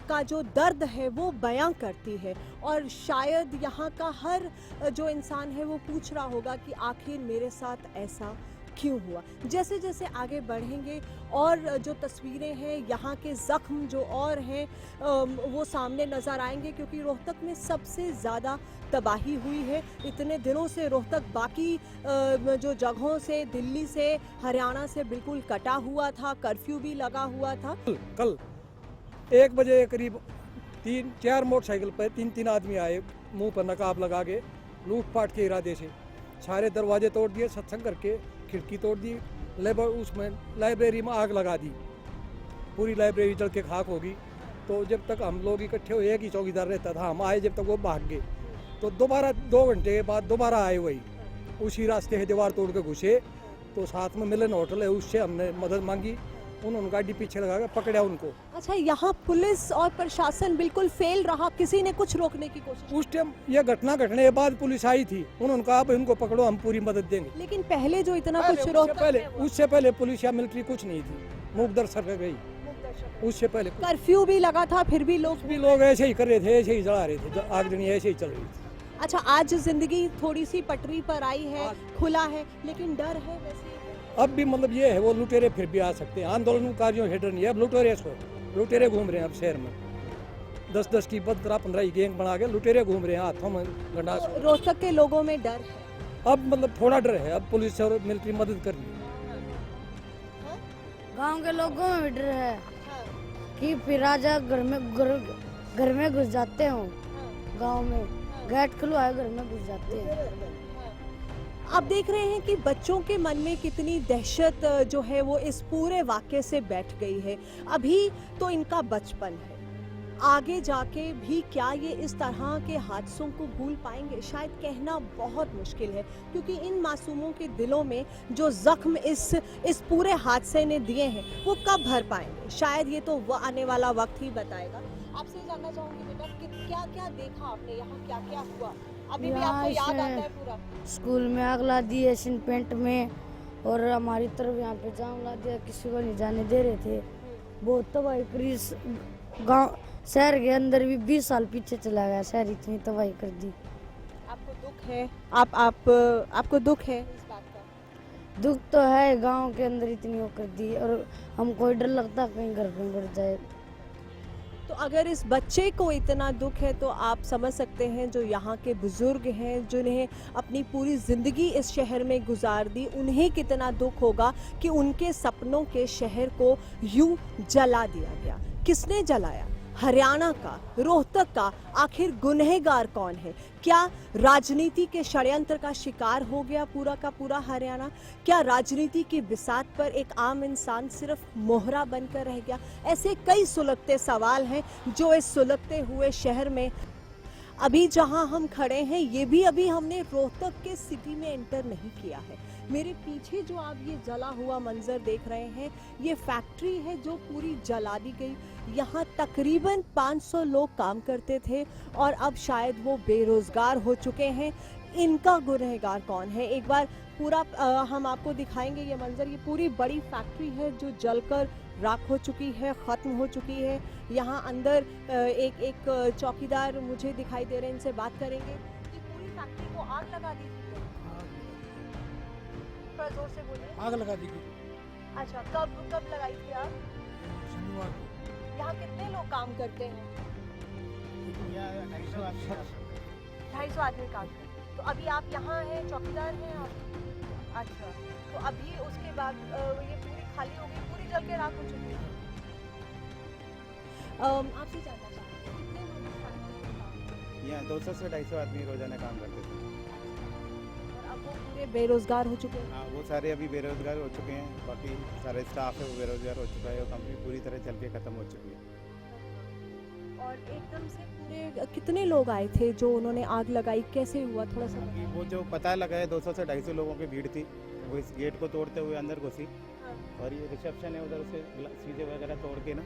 का जो दर्द है वो बयां करती है। और शायद यहाँ का हर जो इंसान है वो पूछ रहा होगा कि आखिर मेरे साथ ऐसा क्यों हुआ। जैसे जैसे आगे बढ़ेंगे और जो तस्वीरें हैं यहाँ के ज़ख्म जो और हैं वो सामने नज़र आएंगे, क्योंकि रोहतक में सबसे ज़्यादा तबाही हुई है। इतने दिनों से रोहतक बाकी जो जगहों से, दिल्ली से, हरियाणा से बिल्कुल कटा हुआ था, कर्फ्यू भी लगा हुआ था। कल 1 बजे करीब 3-4 मोटरसाइकिल पर 3 आदमी आए, मुंह पर नकाब लगा के, लूटपाट के इरादे से सारे दरवाजे तोड़ दिए, सत्संग करके खिड़की तोड़ दी, उसमें लाइब्रेरी में आग लगा दी, पूरी लाइब्रेरी जल के खाक होगी। तो जब तक हम लोग इकट्ठे हुए, एक ही चौकीदार रहता था, हम आए जब तक वो भाग गए, तो दोबारा 2 घंटे के बाद दोबारा आए, वही उसी रास्ते से दीवार तोड़ के घुसे। तो साथ में मिलन होटल है, उससे हमने मदद मांगी, उन्होंने गाड़ी पीछे लगा के पकड़ा उनको। अच्छा, यहाँ पुलिस और प्रशासन बिल्कुल फेल रहा, किसी ने कुछ रोकने की कोशिश? उस टाइम यह घटना घटने के बाद पुलिस आई थी, उन्होंने कहा अब इनको पकड़ो, हम पूरी मदद देंगे। लेकिन पहले जो इतना कुछ उससे पहले पुलिस या मिलिट्री कुछ नहीं थी, मूक दर्शक पे गई। उससे पहले कर्फ्यू भी लगा था, फिर भी लोग ऐसे ही कर रहे थे, ऐसे ही जला रहे थे, आगजनी ऐसे ही चल रही थी। अच्छा, आज जिंदगी थोड़ी सी पटरी पर आई है, खुला है, लेकिन डर है वैसे। अब भी मतलब ये है, वो लुटेरे फिर भी आ सकते हैं, आंदोलनकारियों से डर नहीं है। अब लुटेरे घूम रहे हैं अब शहर में, 10-10 की 15-15 की गैंग बना के लुटेरे घूम रहे हैं, हाथों में गंडास। रोहतक के लोगों में डर है? अब मतलब थोड़ा डर है, अब पुलिस और मिलिट्री मदद कर रही है। गांव के लोगों में भी डर है कि फिर राजा घर में घुस जाते हो। गांव में गेट खुलवा है, घर में घुस जाते हैं। आप देख रहे हैं कि बच्चों के मन में कितनी दहशत जो है वो इस पूरे वाक़ये से बैठ गई है। अभी तो इनका बचपन है, आगे जाके भी क्या ये इस तरह के हादसों को भूल पाएंगे, शायद कहना बहुत मुश्किल है, क्योंकि इन मासूमों के दिलों में जो जख्म इस पूरे हादसे ने दिए हैं वो कब भर पाएंगे, शायद ये तो वो आने वाला वक्त ही बताएगा। आपसे जानना चाहूंगी बेटा कि क्या क्या देखा आपने, यहाँ क्या क्या हुआ, अभी भी आपको याद आता है पूरा? स्कूल में आग ला दी एशियन पेंट में, और हमारी तरफ यहाँ पे जाम ला दिया, किसी को नहीं जाने दे रहे थे। बहुत तबाही करी गाँव, शहर के अंदर भी 20 साल पीछे चला गया शहर, इतनी तबाही कर दी। आपको दुख है? आपको दुख है इस बात का? दुख तो है, गांव के अंदर इतनी वो कर दी, और हमको डर लगता कहीं घर पे बढ़ जाए। तो अगर इस बच्चे को इतना दुख है तो आप समझ सकते हैं जो यहाँ के बुजुर्ग हैं, जिन्हें अपनी पूरी ज़िंदगी इस शहर में गुजार दी, उन्हें कितना दुख होगा कि उनके सपनों के शहर को यूं जला दिया गया। किसने जलाया? हरियाणा का, रोहतक का। आखिर गुनहगार कौन है? क्या राजनीति के षड्यंत्र का शिकार हो गया पूरा का पूरा हरियाणा? क्या राजनीति की बिसात पर एक आम इंसान सिर्फ मोहरा बनकर रह गया? ऐसे कई सुलगते सवाल हैं जो इस सुलगते हुए शहर में अभी जहां हम खड़े हैं, ये भी अभी हमने रोहतक के सिटी में एंटर नहीं किया है। मेरे पीछे जो आप ये जला हुआ मंजर देख रहे हैं, ये फैक्ट्री है जो पूरी जला दी गई। यहाँ तकरीबन 500 लोग काम करते थे और अब शायद वो बेरोजगार हो चुके हैं। इनका गुनहगार कौन है? एक बार पूरा हम आपको दिखाएंगे ये मंजर। ये पूरी बड़ी फैक्ट्री है जो जलकर राख हो चुकी है, ख़त्म हो चुकी है। यहाँ अंदर एक चौकीदार मुझे दिखाई दे रहे हैं, इनसे बात करेंगे। ये पूरी फैक्ट्री को आग लगा दी थी? थोड़ा जोर से बोलिए। आग लगा दी गई। अच्छा, कब लगाई थी आग? शनिवार को। यहाँ कितने लोग काम करते हैं? 250 आदमी काम करते हैं। तो अभी आप यहाँ हैं, चौकीदार हैं आप? अच्छा, तो अभी उसके बाद ये पूरी खाली हो गई, पूरी जल के राख हो चुकी है। आपसे जानना चाहते हैं कितने लोग काम? यहाँ 200 से 250 आदमी रोजाना काम करते थे। और अब वो पूरे बेरोजगार हो चुके हैं? हाँ, वो सारे अभी बेरोजगार हो चुके हैं। बाकी सारे स्टाफ है वो बेरोजगार हो चुका है और कंपनी पूरी तरह चल के ख़त्म हो चुकी है। और एकदम से पूरे कितने लोग आए थे जो उन्होंने आग लगाई, कैसे हुआ, थोड़ा सा? वो जो पता लगा है 200 से 250 लोगों की भीड़ थी, वो इस गेट को तोड़ते हुए अंदर घुसी। और ये रिसेप्शन है, उधर से शीशे वगैरह तोड़ के ना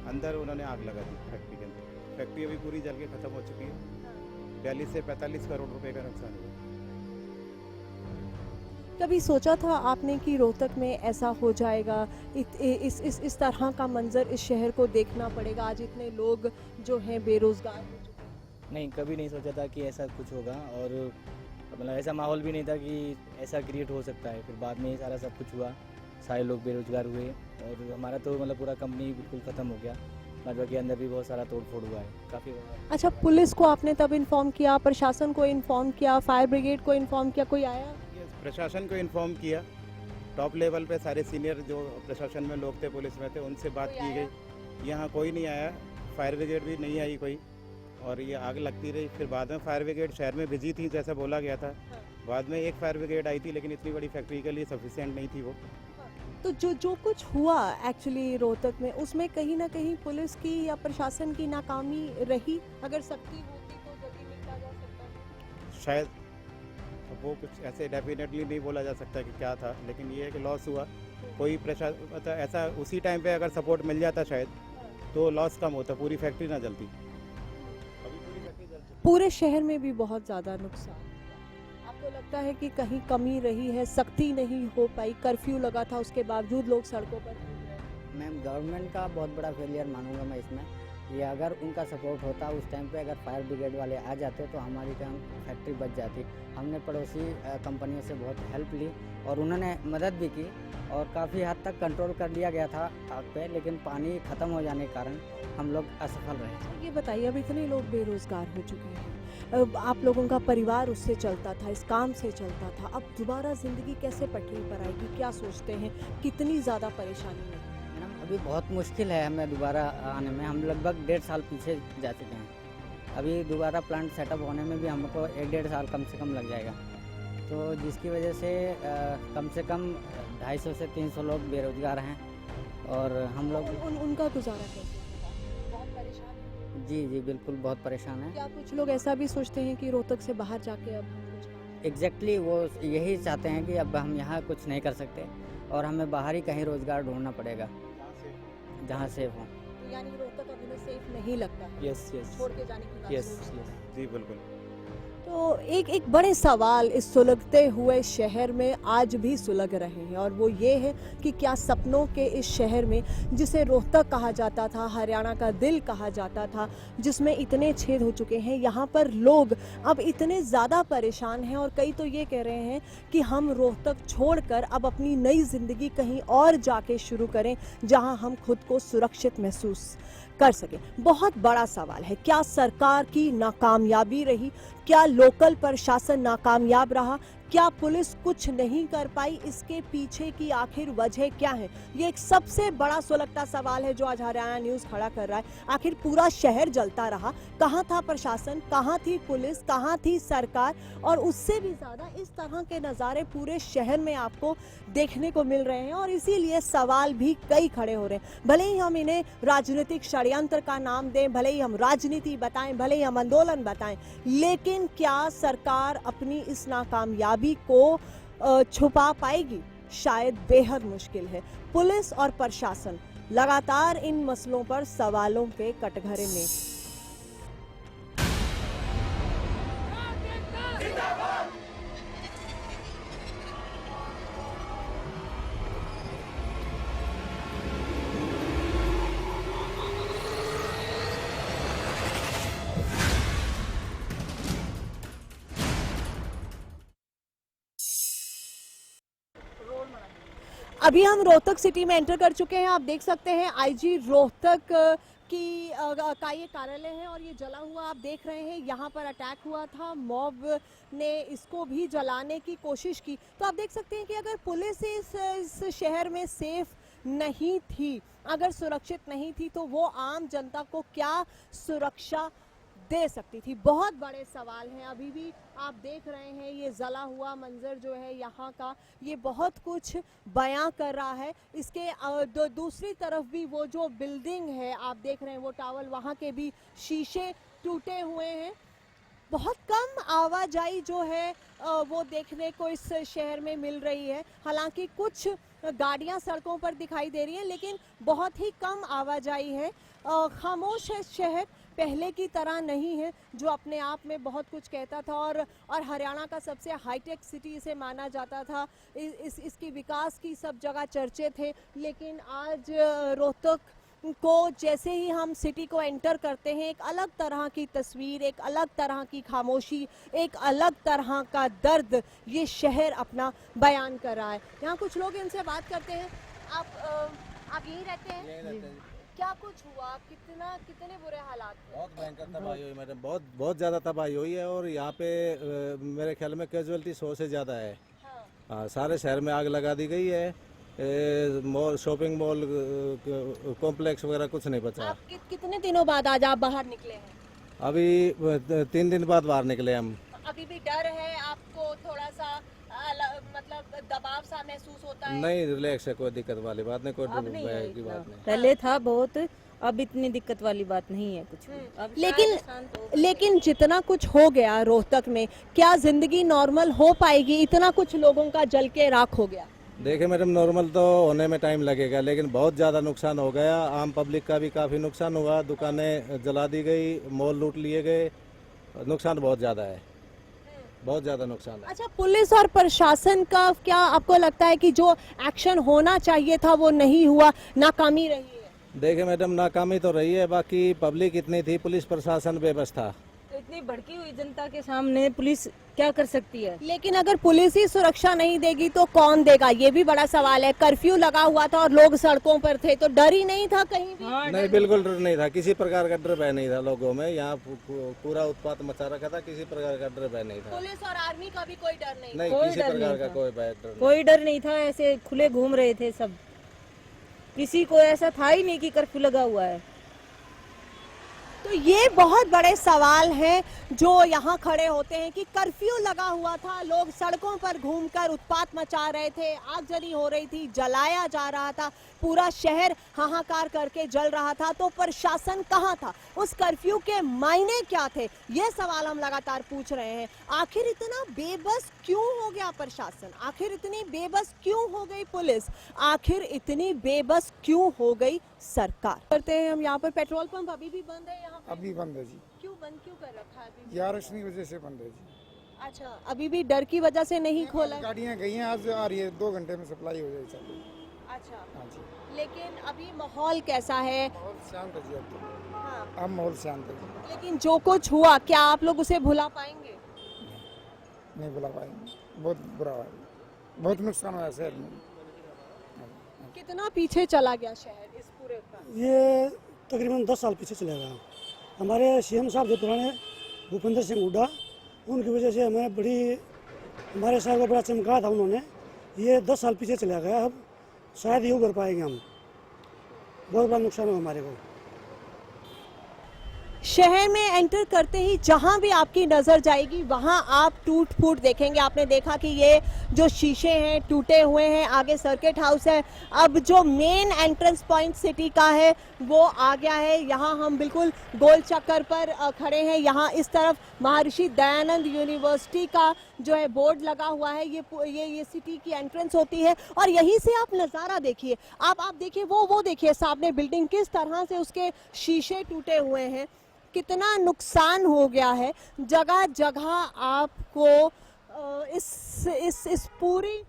अंदर उन्होंने आग लगा दी फैक्ट्री के अंदर। फैक्ट्री अभी पूरी जल के ख़त्म हो चुकी है। 42 से 45 करोड़ रुपए का नुकसान हुआ। कभी सोचा था आपने कि रोहतक में ऐसा हो जाएगा, इस तरह का मंजर इस शहर को देखना पड़ेगा? आज इतने लोग जो हैं बेरोजगार हो चुके हैं। नहीं, कभी नहीं सोचा था कि ऐसा कुछ होगा, और मतलब ऐसा माहौल भी नहीं था कि ऐसा क्रिएट हो सकता है। फिर बाद में ये सारा सब कुछ हुआ, सारे लोग बेरोजगार हुए, और हमारा तो मतलब पूरा कंपनी बिल्कुल ख़त्म हो गया। भाजपा के अंदर भी बहुत सारा तोड़ फोड़ हुआ है काफ़ी। अच्छा, पुलिस को आपने तब इन्फॉर्म किया, प्रशासन को इन्फॉर्म किया, फायर ब्रिगेड को इन्फॉर्म किया, कोई आया? प्रशासन को इन्फॉर्म किया, टॉप लेवल पे सारे सीनियर जो प्रशासन में लोग थे, पुलिस में थे, उनसे बात की गई। यहाँ कोई नहीं आया, फायर ब्रिगेड भी नहीं आई कोई, और ये आग लगती रही। फिर बाद में फायर ब्रिगेड शहर में बिजी थी जैसा बोला गया था। बाद में एक फायर ब्रिगेड आई थी, लेकिन इतनी बड़ी फैक्ट्री के लिए सफिशिएंट नहीं थी वो। तो जो कुछ हुआ एक्चुअली रोहतक में, उसमें कहीं ना कहीं पुलिस की या प्रशासन की नाकामी रही? अगर सख्ती होती तो जल्दी निपटा जा सकता। शायद वो कुछ ऐसे डेफिनेटली नहीं बोला जा सकता कि क्या था, लेकिन ये है कि लॉस हुआ। कोई प्रशासन मतलब ऐसा उसी टाइम पे अगर सपोर्ट मिल जाता शायद तो लॉस कम होता, पूरी फैक्ट्री ना जलती। पूरे शहर में भी बहुत ज़्यादा नुकसान। आपको लगता है कि कहीं कमी रही है, सख्ती नहीं हो पाई, कर्फ्यू लगा था उसके बावजूद लोग सड़कों पर? मैम, गवर्नमेंट का बहुत बड़ा फेलियर मानूंगा मैं इसमें। ये अगर उनका सपोर्ट होता उस टाइम पे, अगर फायर ब्रिगेड वाले आ जाते तो हमारी फैक्ट्री बच जाती। हमने पड़ोसी कंपनियों से बहुत हेल्प ली और उन्होंने मदद भी की, और काफ़ी हद तक कंट्रोल कर लिया गया था आग पे, लेकिन पानी ख़त्म हो जाने के कारण हम लोग असफल रहे। ये बताइए, अब इतने लोग बेरोजगार हो चुके हैं, आप लोगों का परिवार उससे चलता था, इस काम से चलता था। अब दोबारा ज़िंदगी कैसे पटरी पर आएगी, क्या सोचते हैं, कितनी ज़्यादा परेशानी में? मैडम अभी बहुत मुश्किल है हमें दोबारा आने में। हम लगभग 1.5 साल पीछे जा चुके हैं। अभी दोबारा प्लांट सेटअप होने में भी हमको 1-1.5 साल कम से कम लग जाएगा। तो जिसकी वजह से कम 250 से 300 लोग बेरोजगार हैं और हम लोग उनका गुजारा कैसे? बहुत परेशान है? जी बिल्कुल बहुत परेशान है। क्या कुछ लोग ऐसा भी सोचते हैं कि रोहतक से बाहर जाके अब कुछ एग्जैक्टली वो यही चाहते हैं कि अब हम यहाँ कुछ नहीं कर सकते और हमें बाहर ही कहीं रोजगार ढूंढना पड़ेगा जहाँ सेफ हो। यानी रोहतक अब उन्हें सेफ नहीं लगता है? यस छोड़ के जाने की बात सोचते हैं। जी बिल्कुल। तो एक बड़े सवाल इस सुलगते हुए शहर में आज भी सुलग रहे हैं और वो ये है कि क्या सपनों के इस शहर में, जिसे रोहतक कहा जाता था, हरियाणा का दिल कहा जाता था, जिसमें इतने छेद हो चुके हैं, यहाँ पर लोग अब इतने ज़्यादा परेशान हैं और कई तो ये कह रहे हैं कि हम रोहतक छोड़कर अब अपनी नई ज़िंदगी कहीं और जाके शुरू करें जहाँ हम खुद को सुरक्षित महसूस कर सके। बहुत बड़ा सवाल है, क्या सरकार की नाकामयाबी रही, क्या लोकल प्रशासन नाकामयाब रहा, क्या पुलिस कुछ नहीं कर पाई, इसके पीछे की आखिर वजह क्या है? ये एक सबसे बड़ा सुलगता सवाल है जो आज हरियाणा न्यूज़ खड़ा कर रहा है। आखिर पूरा शहर जलता रहा, कहाँ था प्रशासन, कहाँ थी पुलिस, कहाँ थी सरकार? और उससे भी ज़्यादा इस तरह के नज़ारे पूरे शहर में आपको देखने को मिल रहे हैं और इसीलिए सवाल भी कई खड़े हो रहे हैं। भले ही हम इन्हें राजनीतिक षड्यंत्र का नाम दें, भले ही हम राजनीति बताएं, भले ही हम आंदोलन बताएं, लेकिन क्या सरकार अपनी इस नाकामयाबी को छुपा पाएगी? शायद बेहद मुश्किल है। पुलिस और प्रशासन लगातार इन मसलों पर सवालों के कटघरे में। अभी हम रोहतक सिटी में एंटर कर चुके हैं। आप देख सकते हैं आईजी रोहतक की का ये कार्यालय है और ये जला हुआ आप देख रहे हैं। यहाँ पर अटैक हुआ था, मॉब ने इसको भी जलाने की कोशिश की। तो आप देख सकते हैं कि अगर पुलिस इस शहर में सेफ नहीं थी, अगर सुरक्षित नहीं थी, तो वो आम जनता को क्या सुरक्षा दे सकती थी? बहुत बड़े सवाल हैं। अभी भी आप देख रहे हैं ये जला हुआ मंजर जो है यहाँ का, ये बहुत कुछ बयां कर रहा है। इसके दूसरी तरफ भी वो जो बिल्डिंग है आप देख रहे हैं, वो टावर, वहाँ के भी शीशे टूटे हुए हैं। बहुत कम आवाजाही जो है वो देखने को इस शहर में मिल रही है। हालांकि कुछ गाड़ियां सड़कों पर दिखाई दे रही हैं, लेकिन बहुत ही कम आवाजाही है। खामोश है शहर, पहले की तरह नहीं है जो अपने आप में बहुत कुछ कहता था और हरियाणा का सबसे हाईटेक सिटी इसे माना जाता था। इसकी विकास की सब जगह चर्चे थे, लेकिन आज रोहतक को जैसे ही हम सिटी को एंटर करते हैं, एक अलग तरह की तस्वीर, एक अलग तरह की खामोशी, एक अलग तरह का दर्द ये शहर अपना बयान कर रहा है। यहाँ कुछ लोग, इनसे बात करते हैं। आप यहीं रहते हैं? यहीं रहते हैं। क्या कुछ हुआ? कितने बुरे हालात थे? बहुत भयंकर तबाही हुई मैडम, बहुत ज़्यादा तबाही हुई है और यहाँ पे मेरे ख्याल में कैजुअलिटी 100 से ज़्यादा है। हाँ, सारे शहर में आग लगा दी गई है। मॉल, शॉपिंग मॉल, कॉम्प्लेक्स वगैरह कुछ नहीं बचा। आप कितने दिनों बाद आज आप बाहर निकले हैं? अभी 3 दिन बाद बाहर निकले हम। अभी भी डर है आपको? थोड़ा सा मतलब दबाव सा महसूस होता है? नहीं, रिलैक्स है, कोई दिक्कत वाली बात नहीं, कोई भय की बात नहीं। पहले था बहुत, अब इतनी दिक्कत वाली बात नहीं है कुछ भी। लेकिन जितना कुछ हो गया रोहतक में, क्या जिंदगी नॉर्मल हो पाएगी? इतना कुछ लोगों का जल के राख हो गया। देखिए मैडम, नॉर्मल तो होने में टाइम लगेगा, लेकिन बहुत ज़्यादा नुकसान हो गया। आम पब्लिक का भी काफ़ी नुकसान हुआ, दुकानें जला दी गई, मॉल लूट लिए गए, नुकसान बहुत ज़्यादा है, बहुत ज़्यादा नुकसान है। अच्छा, पुलिस और प्रशासन का क्या आपको लगता है कि जो एक्शन होना चाहिए था वो नहीं हुआ, नाकामी रही है? देखिए मैडम, नाकामी तो रही है, बाकी पब्लिक इतनी थी, पुलिस प्रशासन बेबस था। तो इतनी भड़की हुई जनता के सामने पुलिस क्या कर सकती है? लेकिन अगर पुलिस ही सुरक्षा नहीं देगी तो कौन देगा, ये भी बड़ा सवाल है। कर्फ्यू लगा हुआ था और लोग सड़कों पर थे, तो डर ही नहीं था कहीं भी? नहीं, बिल्कुल डर नहीं था, किसी प्रकार का डर भय नहीं था लोगों में। यहाँ पूरा उत्पात मचा रखा था, किसी प्रकार का डर भय नहीं था। पुलिस और आर्मी का भी कोई डर नहीं? नहीं, किसी प्रकार का कोई डर नहीं था, ऐसे खुले घूम रहे थे सब, किसी को ऐसा था ही नहीं कि कर्फ्यू लगा हुआ है। तो ये बहुत बड़े सवाल हैं जो यहाँ खड़े होते हैं कि कर्फ्यू लगा हुआ था, लोग सड़कों पर घूमकर उत्पात मचा रहे थे, आगजनी हो रही थी, जलाया जा रहा था, पूरा शहर हाहाकार करके जल रहा था, तो प्रशासन कहाँ था? उस कर्फ्यू के मायने क्या थे? ये सवाल हम लगातार पूछ रहे हैं। आखिर इतना बेबस क्यों हो गया प्रशासन? आखिर इतनी बेबस क्यों हो गई पुलिस? आखिर इतनी बेबस क्यों हो गई सरकार? करते हैं हम यहाँ पर। पेट्रोल पंप अभी भी बंद है यहाँ पे? अभी बंद है जी। क्यों बंद क्यों कर रखा है अभी? ग्यारह की वजह से बंद है जी। अच्छा, अभी भी डर की वजह से नहीं खोला? गाड़ियाँ गई हैं, आज आ रही है, 2 घंटे में सप्लाई हो जाएगी सब। अच्छा, हाँ जी। लेकिन अभी माहौल कैसा है? माहौल शांत है जी अब तो। हाँ। अब माहौल शांत है जी। लेकिन जो कुछ हुआ, क्या आप लोग उसे भुला पाएंगे? नहीं भुला पाएंगे, बहुत बुरा हुआ, बहुत नुकसान हुआ शहर में। कितना पीछे चला गया शहर इस पूरे का? ये तकरीबन 10 साल पीछे चला गया। हमारे सीएम साहब जो पुराने भूपेंद्र सिंह हुड्डा, उनकी वजह से हमें हमारे शहर को बड़ा चमका था उन्होंने। ये 10 साल पीछे चला गया, अब शायद ये उभर पाएंगे हम। बहुत बड़ा नुकसान हुआ हमारे को। शहर में एंटर करते ही जहां भी आपकी नजर जाएगी वहां आप टूट फूट देखेंगे। आपने देखा कि ये जो शीशे हैं टूटे हुए हैं, आगे सर्किट हाउस है। अब जो मेन एंट्रेंस पॉइंट सिटी का है वो आ गया है। यहाँ हम बिल्कुल गोल चक्कर पर खड़े हैं। यहाँ इस तरफ महर्षि दयानंद यूनिवर्सिटी का जो है बोर्ड लगा हुआ है। ये सिटी की एंट्रेंस होती है और यहीं से आप नज़ारा देखिए। आप देखिए वो देखिए सामने बिल्डिंग, किस तरह से उसके शीशे टूटे हुए हैं, कितना नुकसान हो गया है। जगह जगह आपको इस पूरी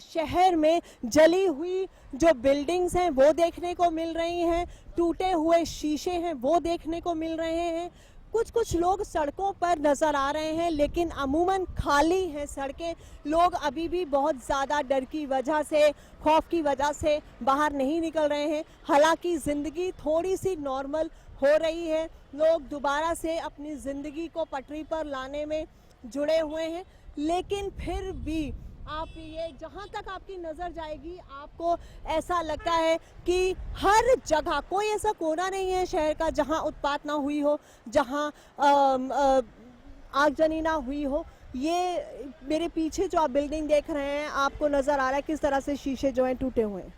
शहर में जली हुई जो बिल्डिंग्स हैं वो देखने को मिल रही हैं, टूटे हुए शीशे हैं वो देखने को मिल रहे हैं। कुछ लोग सड़कों पर नज़र आ रहे हैं, लेकिन अमूमन खाली हैं सड़कें। लोग अभी भी बहुत ज़्यादा डर की वजह से, खौफ की वजह से बाहर नहीं निकल रहे हैं। हालांकि ज़िंदगी थोड़ी सी नॉर्मल हो रही है, लोग दोबारा से अपनी ज़िंदगी को पटरी पर लाने में जुड़े हुए हैं, लेकिन फिर भी आप ये जहाँ तक आपकी नज़र जाएगी आपको ऐसा लगता है कि हर जगह कोई ऐसा कोना नहीं है शहर का जहाँ उत्पात ना हुई हो, जहाँ आगजनी ना हुई हो। ये मेरे पीछे जो आप बिल्डिंग देख रहे हैं आपको नज़र आ रहा है किस तरह से शीशे जो हैं टूटे हुए हैं।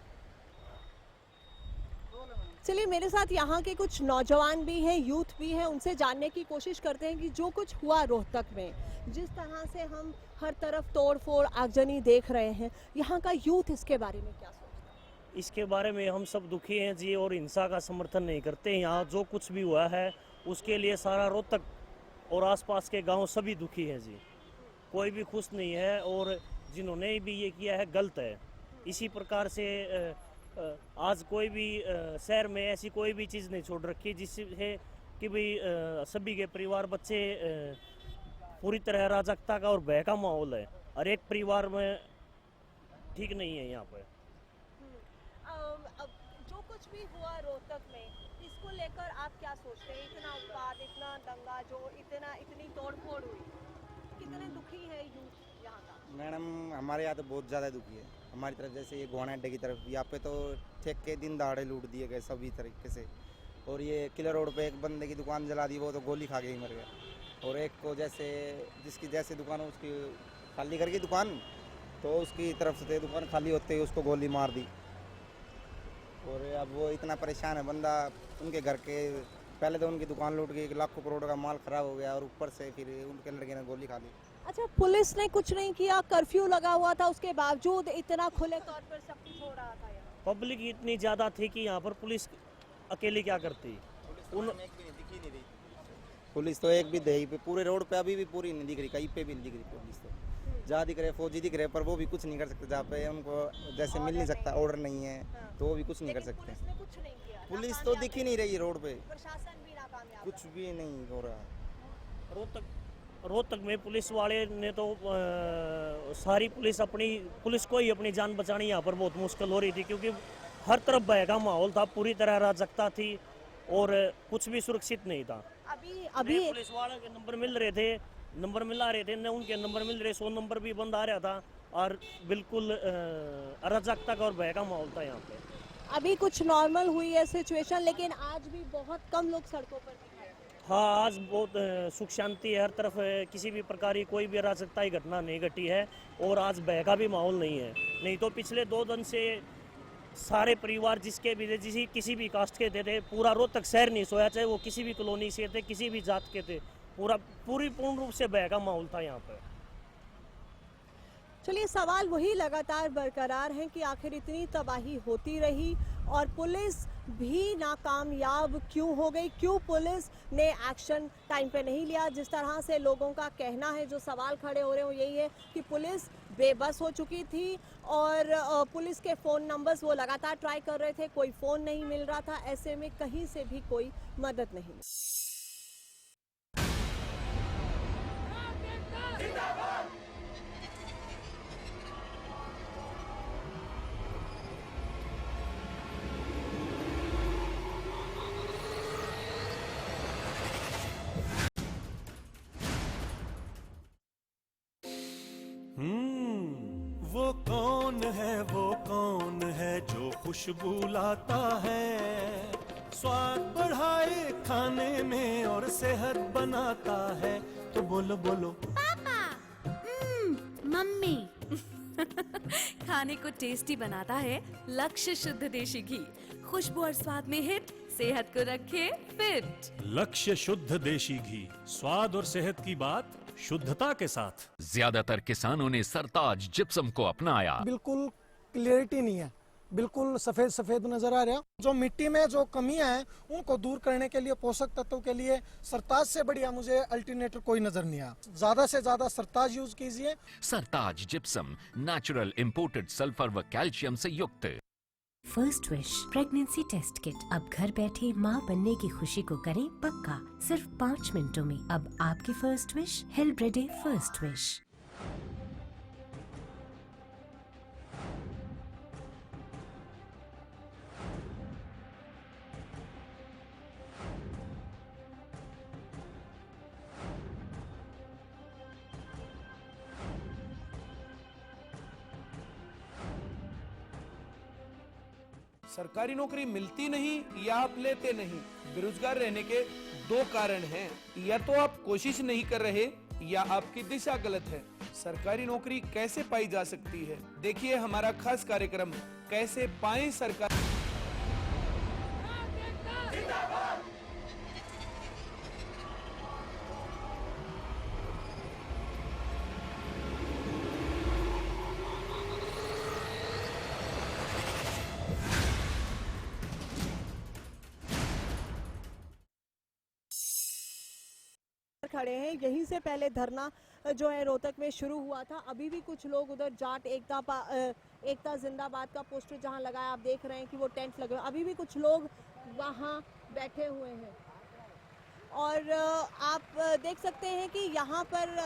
चलिए मेरे साथ यहाँ के कुछ नौजवान भी हैं, यूथ भी हैं, उनसे जानने की कोशिश करते हैं कि जो कुछ हुआ रोहतक में, जिस तरह से हम हर तरफ तोड़ फोड़ आगजनी देख रहे हैं, यहाँ का यूथ इसके बारे में क्या सोचता है? इसके बारे में हम सब दुखी हैं जी और हिंसा का समर्थन नहीं करते। यहाँ जो कुछ भी हुआ है उसके लिए सारा रोहतक और आसपास के गांव सभी दुखी हैं जी, कोई भी खुश नहीं है और जिन्होंने भी ये किया है गलत है। इसी प्रकार से आज कोई भी शहर में ऐसी कोई भी चीज़ नहीं छोड़ रखी जिससे कि भाई सभी के परिवार बच्चे पूरी तरह अराजकता का और भय का माहौल है। हर एक परिवार में ठीक नहीं है यहाँ पर। जो कुछ भी हुआ रोहतक में, इसको लेकर आप क्या सोचते हैं? इतना उत्पाद, इतना दंगा, जो इतनी तोड़फोड़ हुई, कितने दुखी है यूथ यहाँ का? मैडम हमारे यहाँ तो बहुत ज़्यादा दुखी है। हमारी तरफ जैसे ये गोहाना अड्डे की तरफ यहाँ पे तो ठेक के दिन दहाड़े लूट दिए गए सभी तरीके से। और ये किला रोड पे एक बंदे की दुकान जला दी, वो तो गोली खा के ही मर गया। और एक को जैसे जिसकी जैसे दुकान हो उसकी खाली करके दुकान, तो उसकी तरफ से दुकान खाली होते ही उसको गोली मार दी। और अब वो इतना परेशान है बंदा, उनके घर के पहले तो उनकी दुकान लूट गई, लाखों करोड़ का माल खराब हो गया और ऊपर से फिर उनके लड़के ने गोली खा ली। अच्छा, पुलिस ने कुछ नहीं किया? कर्फ्यू लगा हुआ था, उसके बावजूद इतना खुले तौर पर सब कुछ हो रहा था यहाँ? पब्लिक इतनी ज़्यादा थी कि यहाँ पर पुलिस अकेली क्या करती? पुलिस तो एक भी दही पे पूरे रोड पे अभी भी पूरी नहीं दिख रही, कहीं पे भी नहीं दिख रही पुलिस। तो जहाँ दिख रहे फौजी दिख रहे, पर वो भी कुछ नहीं कर सकते। जहाँ पे उनको जैसे मिल नहीं सकता, ऑर्डर नहीं है, तो वो भी कुछ नहीं कर सकते। पुलिस तो दिख ही नहीं रही रोड पे, प्रशासन भी नाकामयाब, कुछ भी नहीं हो रहा। रोहतक में पुलिस वाले ने तो सारी पुलिस को ही अपनी जान बचानी यहाँ पर बहुत मुश्किल हो रही थी, क्योंकि हर तरफ भय का माहौल था, पूरी तरह अराजकता थी और कुछ भी सुरक्षित नहीं था। अभी पुलिस वालों के नंबर मिला रहे थे न उनके नंबर मिल रहे, 100 नंबर भी बंद आ रहा था और बिल्कुल अराजकता का और भय का माहौल था यहाँ पे। अभी कुछ नॉर्मल हुई है सिचुएशन, लेकिन आज भी बहुत कम लोग सड़कों पर दिखाई दे। हाँ, आज बहुत सुख शांति है, हर तरफ किसी भी प्रकार की कोई भी अराजकता की घटना नहीं घटी है और आज भय का भी माहौल नहीं है। नहीं तो पिछले 2 दिन से सारे परिवार जिसके भी थे, किसी भी कास्ट के थे, पूरा रोहतक शहर नहीं सोया, चाहे वो किसी भी कॉलोनी से थे, किसी भी जात के थे, पूर्ण रूप से भय का माहौल था यहाँ पर। चलिए, सवाल वही लगातार बरकरार है कि आखिर इतनी तबाही होती रही और पुलिस भी नाकामयाब क्यों हो गई, क्यों पुलिस ने एक्शन टाइम पे नहीं लिया। जिस तरह से लोगों का कहना है, जो सवाल खड़े हो रहे हैं वो यही है कि पुलिस बेबस हो चुकी थी और पुलिस के फ़ोन नंबर्स वो लगातार ट्राई कर रहे थे, कोई फ़ोन नहीं मिल रहा था, ऐसे में कहीं से भी कोई मदद नहीं मिली। वो कौन है जो खुशबू लाता है, स्वाद बढ़ाए खाने में और सेहत बनाता है, तो बोलो बोलो पापा। मम्मी। खाने को टेस्टी बनाता है लक्ष्य शुद्ध देशी घी, खुशबू और स्वाद में हिट, सेहत को रखे फिट। लक्ष्य शुद्ध देशी घी, स्वाद और सेहत की बात शुद्धता के साथ। ज्यादातर किसानों ने सरताज जिप्सम को अपनाया। बिल्कुल क्लियरिटी नहीं है, बिल्कुल सफेद सफेद नजर आ रहा। जो मिट्टी में जो कमियां हैं उनको दूर करने के लिए, पोषक तत्वों के लिए सरताज से बढ़िया मुझे अल्टरनेटिव कोई नजर नहीं आया। ज्यादा से ज्यादा सरताज यूज कीजिए। Sartaj gypsum, natural imported sulphur व कैल्शियम से युक्त। First Wish pregnancy test kit. अब घर बैठे माँ बनने की खुशी को करें पक्का, सिर्फ 5 मिनटों में। अब आपकी फर्स्ट विश हेल्ब्रेडे फर्स्ट विश। सरकारी नौकरी मिलती नहीं या आप लेते नहीं, बेरोजगार रहने के 2 कारण हैं। या तो आप कोशिश नहीं कर रहे या आपकी दिशा गलत है। सरकारी नौकरी कैसे पाई जा सकती है, देखिए हमारा खास कार्यक्रम कैसे पाएं सरकारी। खड़े हैं, यहीं से पहले धरना जो है रोहतक में शुरू हुआ था। अभी भी कुछ लोग उधर जाट एकता जिंदाबाद का पोस्टर जहां लगाया, आप देख रहे हैं कि वो टेंट लगे हुए, अभी भी कुछ लोग वहां बैठे हुए हैं और आप देख सकते हैं कि यहाँ पर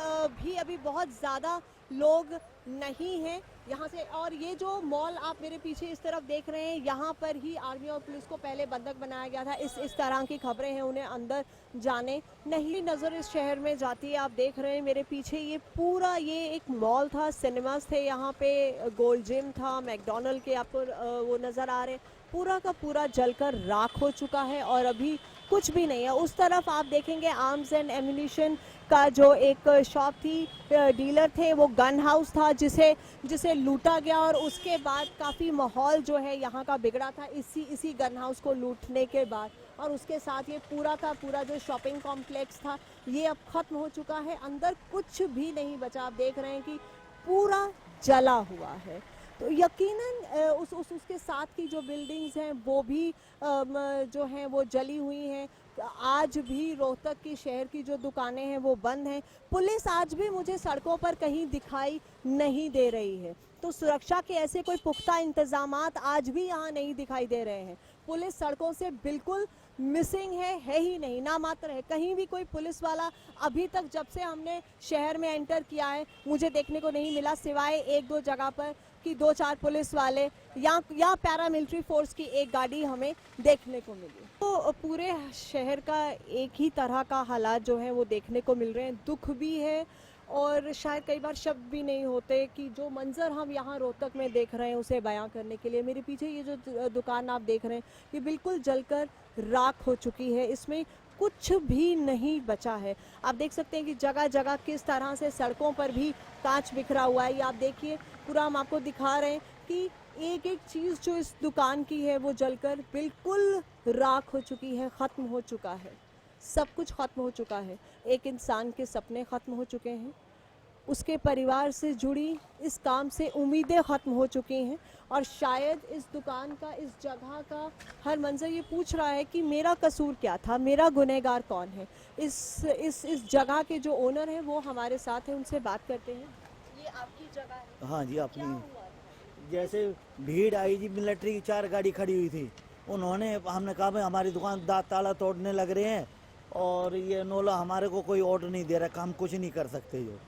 भी अभी बहुत ज़्यादा लोग नहीं हैं यहाँ से। और ये जो मॉल आप मेरे पीछे इस तरफ देख रहे हैं, यहाँ पर ही आर्मी और पुलिस को पहले बंधक बनाया गया था। इस तरह की खबरें हैं, उन्हें अंदर जाने नहीं नज़र इस शहर में जाती है। आप देख रहे हैं मेरे पीछे ये पूरा ये एक मॉल था, सिनेमास थे यहाँ पे, गोल्ड जिम था, मैकडॉनल्ड के आपको वो नज़र आ रहे हैं, पूरा का पूरा जलकर राख हो चुका है और अभी कुछ भी नहीं है। उस तरफ आप देखेंगे आर्म्स एंड एम्युनिशन का जो एक शॉप थी, डीलर थे, वो गन हाउस था जिसे लूटा गया और उसके बाद काफ़ी माहौल जो है यहाँ का बिगड़ा था इसी गन हाउस को लूटने के बाद। और उसके साथ ये पूरा जो शॉपिंग कॉम्प्लेक्स था ये अब ख़त्म हो चुका है, अंदर कुछ भी नहीं बचा। आप देख रहे हैं कि पूरा जला हुआ है। तो यकीनन उसके साथ की जो बिल्डिंग्स हैं वो भी जो हैं वो जली हुई हैं। आज भी रोहतक की शहर की जो दुकानें हैं वो बंद हैं। पुलिस आज भी मुझे सड़कों पर कहीं दिखाई नहीं दे रही है, तो सुरक्षा के ऐसे कोई पुख्ता इंतजामात आज भी यहाँ नहीं दिखाई दे रहे हैं। पुलिस सड़कों से बिल्कुल मिसिंग है ही नहीं, ना मात्र है। कहीं भी कोई पुलिस वाला अभी तक जब से हमने शहर में एंटर किया है मुझे देखने को नहीं मिला, सिवाय एक दो जगह पर कि 2-4 पुलिस वाले या पैरामिलिट्री फोर्स की एक गाड़ी हमें देखने को मिली। तो पूरे शहर का एक ही तरह का हालात जो है वो देखने को मिल रहे हैं। दुख भी है और शायद कई बार शब्द भी नहीं होते कि जो मंजर हम यहाँ रोहतक में देख रहे हैं उसे बयां करने के लिए। मेरे पीछे ये जो दुकान आप देख रहे हैं ये बिल्कुल जलकर राख हो चुकी है, इसमें कुछ भी नहीं बचा है। आप देख सकते हैं कि जगह जगह किस तरह से सड़कों पर भी कांच बिखरा हुआ है। ये आप देखिए, पूरा हम आपको दिखा रहे हैं कि एक एक चीज़ जो इस दुकान की है वो जलकर बिल्कुल राख हो चुकी है, ख़त्म हो चुका है, सब कुछ ख़त्म हो चुका है। एक इंसान के सपने ख़त्म हो चुके हैं, उसके परिवार से जुड़ी इस काम से उम्मीदें ख़त्म हो चुकी हैं और शायद इस दुकान का, इस जगह का हर मंजर ये पूछ रहा है कि मेरा कसूर क्या था, मेरा गुनहगार कौन है। इस जगह के जो ओनर हैं वो हमारे साथ हैं, उनसे बात करते हैं। ये आपकी जगह है? हाँ जी, अपनी। जैसे भीड़ आई जी, मिलिट्री की 4 गाड़ी खड़ी हुई थी, उन्होंने, हमने कहा भाई हमारी दुकान ताला तोड़ने लग रहे हैं और ये नोला हमारे को कोई ऑर्डर नहीं दे रहा, हम कुछ नहीं कर सकते, जो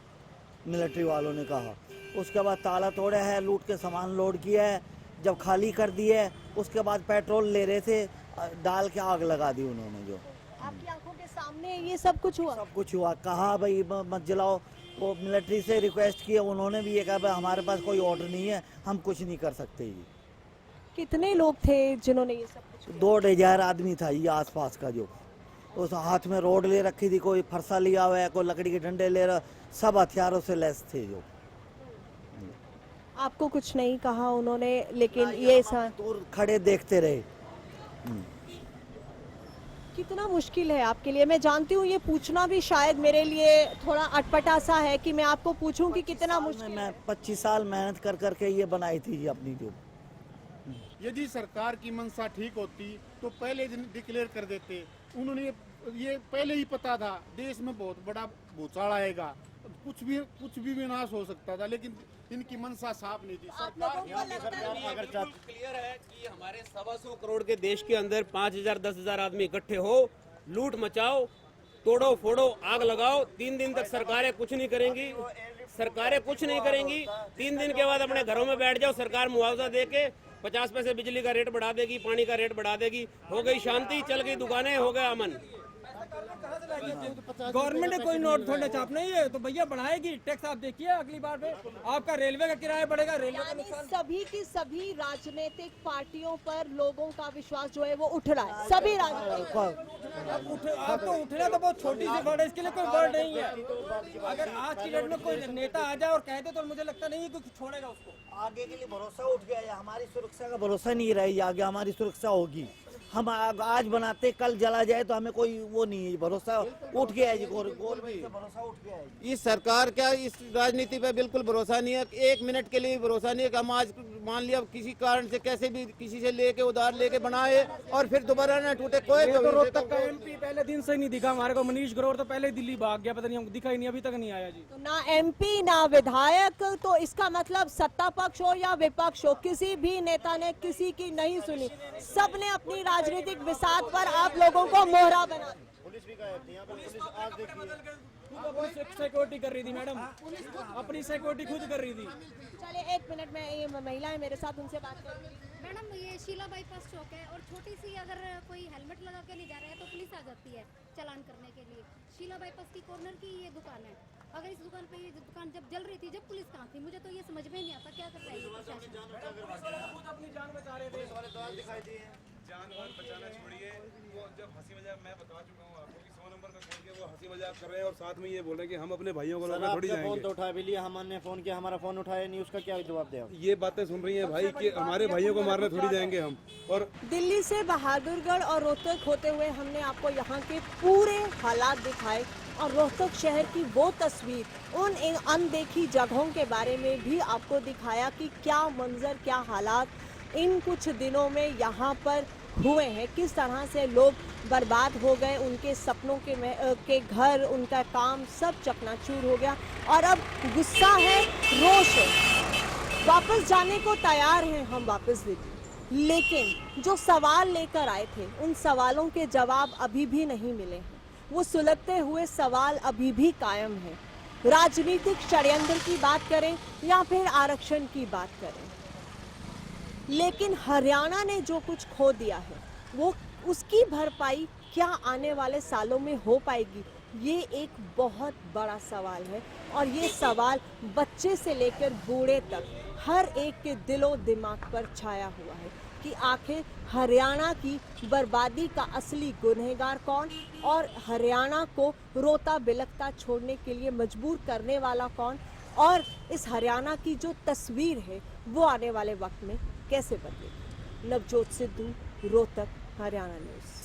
मिलिट्री वालों ने कहा। उसके बाद ताला तोड़ा है, लूट के सामान लोड किया है, जब खाली कर दिया है उसके बाद पेट्रोल ले रहे थे, डाल के आग लगा दी उन्होंने। जो आपकी आंखों के सामने ये सब कुछ हुआ? सब कुछ हुआ। कहा भाई मत जलाओ, वो मिलिट्री से रिक्वेस्ट किया, उन्होंने भी ये कहा भाई हमारे पास कोई ऑर्डर नहीं है, हम कुछ नहीं कर सकते जी। कितने लोग थे जिन्होंने ये सब कुछ? 2,500 आदमी था ये आसपास का, जो उस हाथ में रोड ले रखी थी, कोई फरसा लिया हुआ है, कोई लकड़ी के डंडे ले रहा, सब हथियारों से लैस थे। जो आपको कुछ नहीं कहा उन्होंने, लेकिन ये दूर खड़े देखते रहे। कितना मुश्किल है आपके लिए? मैं जानती हूँ ये पूछना भी शायद मेरे लिए थोड़ा अटपटा सा है कि मैं आपको पूछूं कि कितना मुश्किल। मैं 25 साल मेहनत कर करके ये बनाई थी अपनी। जो यदि सरकार की मंशा ठीक होती तो पहले डिक्लेयर कर देते। उन्होंने ये पहले ही पता था देश में बहुत बड़ा भूचाल आएगा, कुछ भी विनाश हो सकता था, लेकिन इनकी मंशा साफ नहीं थी। सरकार अगर क्लियर है कि हमारे 125 करोड़ के देश के अंदर 5,000-10,000 आदमी इकट्ठे हो, लूट मचाओ, तोड़ो फोड़ो, आग लगाओ, 3 दिन तक सरकारें कुछ नहीं करेंगी। 3 दिन के बाद अपने घरों में बैठ जाओ, सरकार मुआवजा दे के 50 पैसे बिजली का रेट बढ़ा देगी, पानी का रेट बढ़ा देगी, हो गई शांति, चल गई दुकानें, हो गया अमन। गवर्नमेंट ने कोई नोट थोड़ा छापना ही है तो भैया बढ़ाएगी टैक्स। आप देखिए अगली बार पे आपका रेलवे का किराया बढ़ेगा, रेलवे का नुकसान। सभी की सभी राजनीतिक पार्टियों पर लोगों का विश्वास जो है वो उठ रहा है। सभी राजनीतिक आप तो उठना तो बहुत छोटी सी वर्ड है, इसके लिए कोई वर्ड नहीं है। अगर आज की डेट में कोई नेता आ जाए और कह दे तो मुझे लगता नहीं है कि छोड़ेगा उसको। आगे के लिए भरोसा उठ गया है, हमारी सुरक्षा का भरोसा नहीं रही, आगे हमारी सुरक्षा होगी। हम आज बनाते कल जला जाए तो हमें कोई वो नहीं है, भरोसा उठ गया है जी, गवर्नमेंट से भरोसा उठ गया है। इस सरकार का इस राजनीति पे बिल्कुल भरोसा नहीं है, 1 मिनट के लिए भरोसा नहीं है कि हम आज मान लिया किसी कारण से कैसे भी किसी से लेके उधार लेके बनाए और फिर दोबारा न टूटे। कोई तो रोहतक का एमपी पहले दिन से नहीं दिखा हमारे को, मनीष ग्रोवर तो पहले दिल्ली भाग गया, पता नहीं हमको दिखा ही नहीं, अभी तक नहीं आया जी। तो ना एमपी ना विधायक, तो इसका मतलब सत्ता पक्ष हो या विपक्ष हो, किसी भी नेता ने किसी की नहीं सुनी। सबने अपनी राजनीतिक बिसात पर आप लोगों को मोहरा बना। पुलिस भी सिक्योरिटी कर रही थी मैडम, अपनी सिक्योरिटी खुद कर रही थी। चलिए 1 मिनट में, ये महिला है मेरे साथ, उनसे बात करेंगे। मैडम ये शीला बाईपास चौक है और छोटी सी अगर कोई हेलमेट लगा के नहीं जा रहा है तो पुलिस आ जाती है चालान करने के लिए। शीला बाईपास की कॉर्नर की ये दुकान है, अगर इस दुकान पे ये दुकान जब जल रही थी, जब पुलिस कहाँ थी, मुझे तो ये समझ में नहीं आता क्या कर रहा है प्रशासन। खुद अपनी जान बचा रहे थे, जान बचाना छोड़िए, वो जब हंसी मजाक, मैं बता चुका हूँ आपको कि 100 नंबर का खोल के वो हंसी मजाक कर रहे हैं और साथ में ये बोल रहे हैं कि हम अपने भाइयों को लेकर थोड़ी जाएंगे। फोन तो उठा भी लिया, हमने फोन किया, हमारा फोन उठाया नहीं, उसका क्या जवाब दें? ये बातें सुन रही हैं भाई कि हमारे भाइयों को मारने थोड़ी जाएंगे हम। और दिल्ली से बहादुरगढ़ और रोहतक होते हुए हमने आपको यहाँ के पूरे हालात दिखाए और रोहतक शहर की वो तस्वीर, उन अनदेखी जगहों के बारे में भी आपको दिखाया कि क्या मंजर, क्या हालात इन कुछ दिनों में यहाँ पर हुए हैं, किस तरह से लोग बर्बाद हो गए, उनके सपनों के घर, उनका काम सब चकनाचूर हो गया और अब गुस्सा है, रोष है, वापस जाने को तैयार हैं हम वापस दिल्ली। लेकिन जो सवाल लेकर आए थे उन सवालों के जवाब अभी भी नहीं मिले हैं। वो सुलगते हुए सवाल अभी भी कायम है। राजनीतिक षड्यंत्र की बात करें या फिर आरक्षण की बात करें, लेकिन हरियाणा ने जो कुछ खो दिया है वो उसकी भरपाई क्या आने वाले सालों में हो पाएगी, ये एक बहुत बड़ा सवाल है। और ये सवाल बच्चे से लेकर बूढ़े तक हर एक के दिलो दिमाग पर छाया हुआ है कि आखिर हरियाणा की बर्बादी का असली गुनहगार कौन और हरियाणा को रोता बिलखता छोड़ने के लिए मजबूर करने वाला कौन, और इस हरियाणा की जो तस्वीर है वो आने वाले वक्त में कैसे बदलेगी। नवजोत सिद्धू, रोहतक, हरियाणा न्यूज़।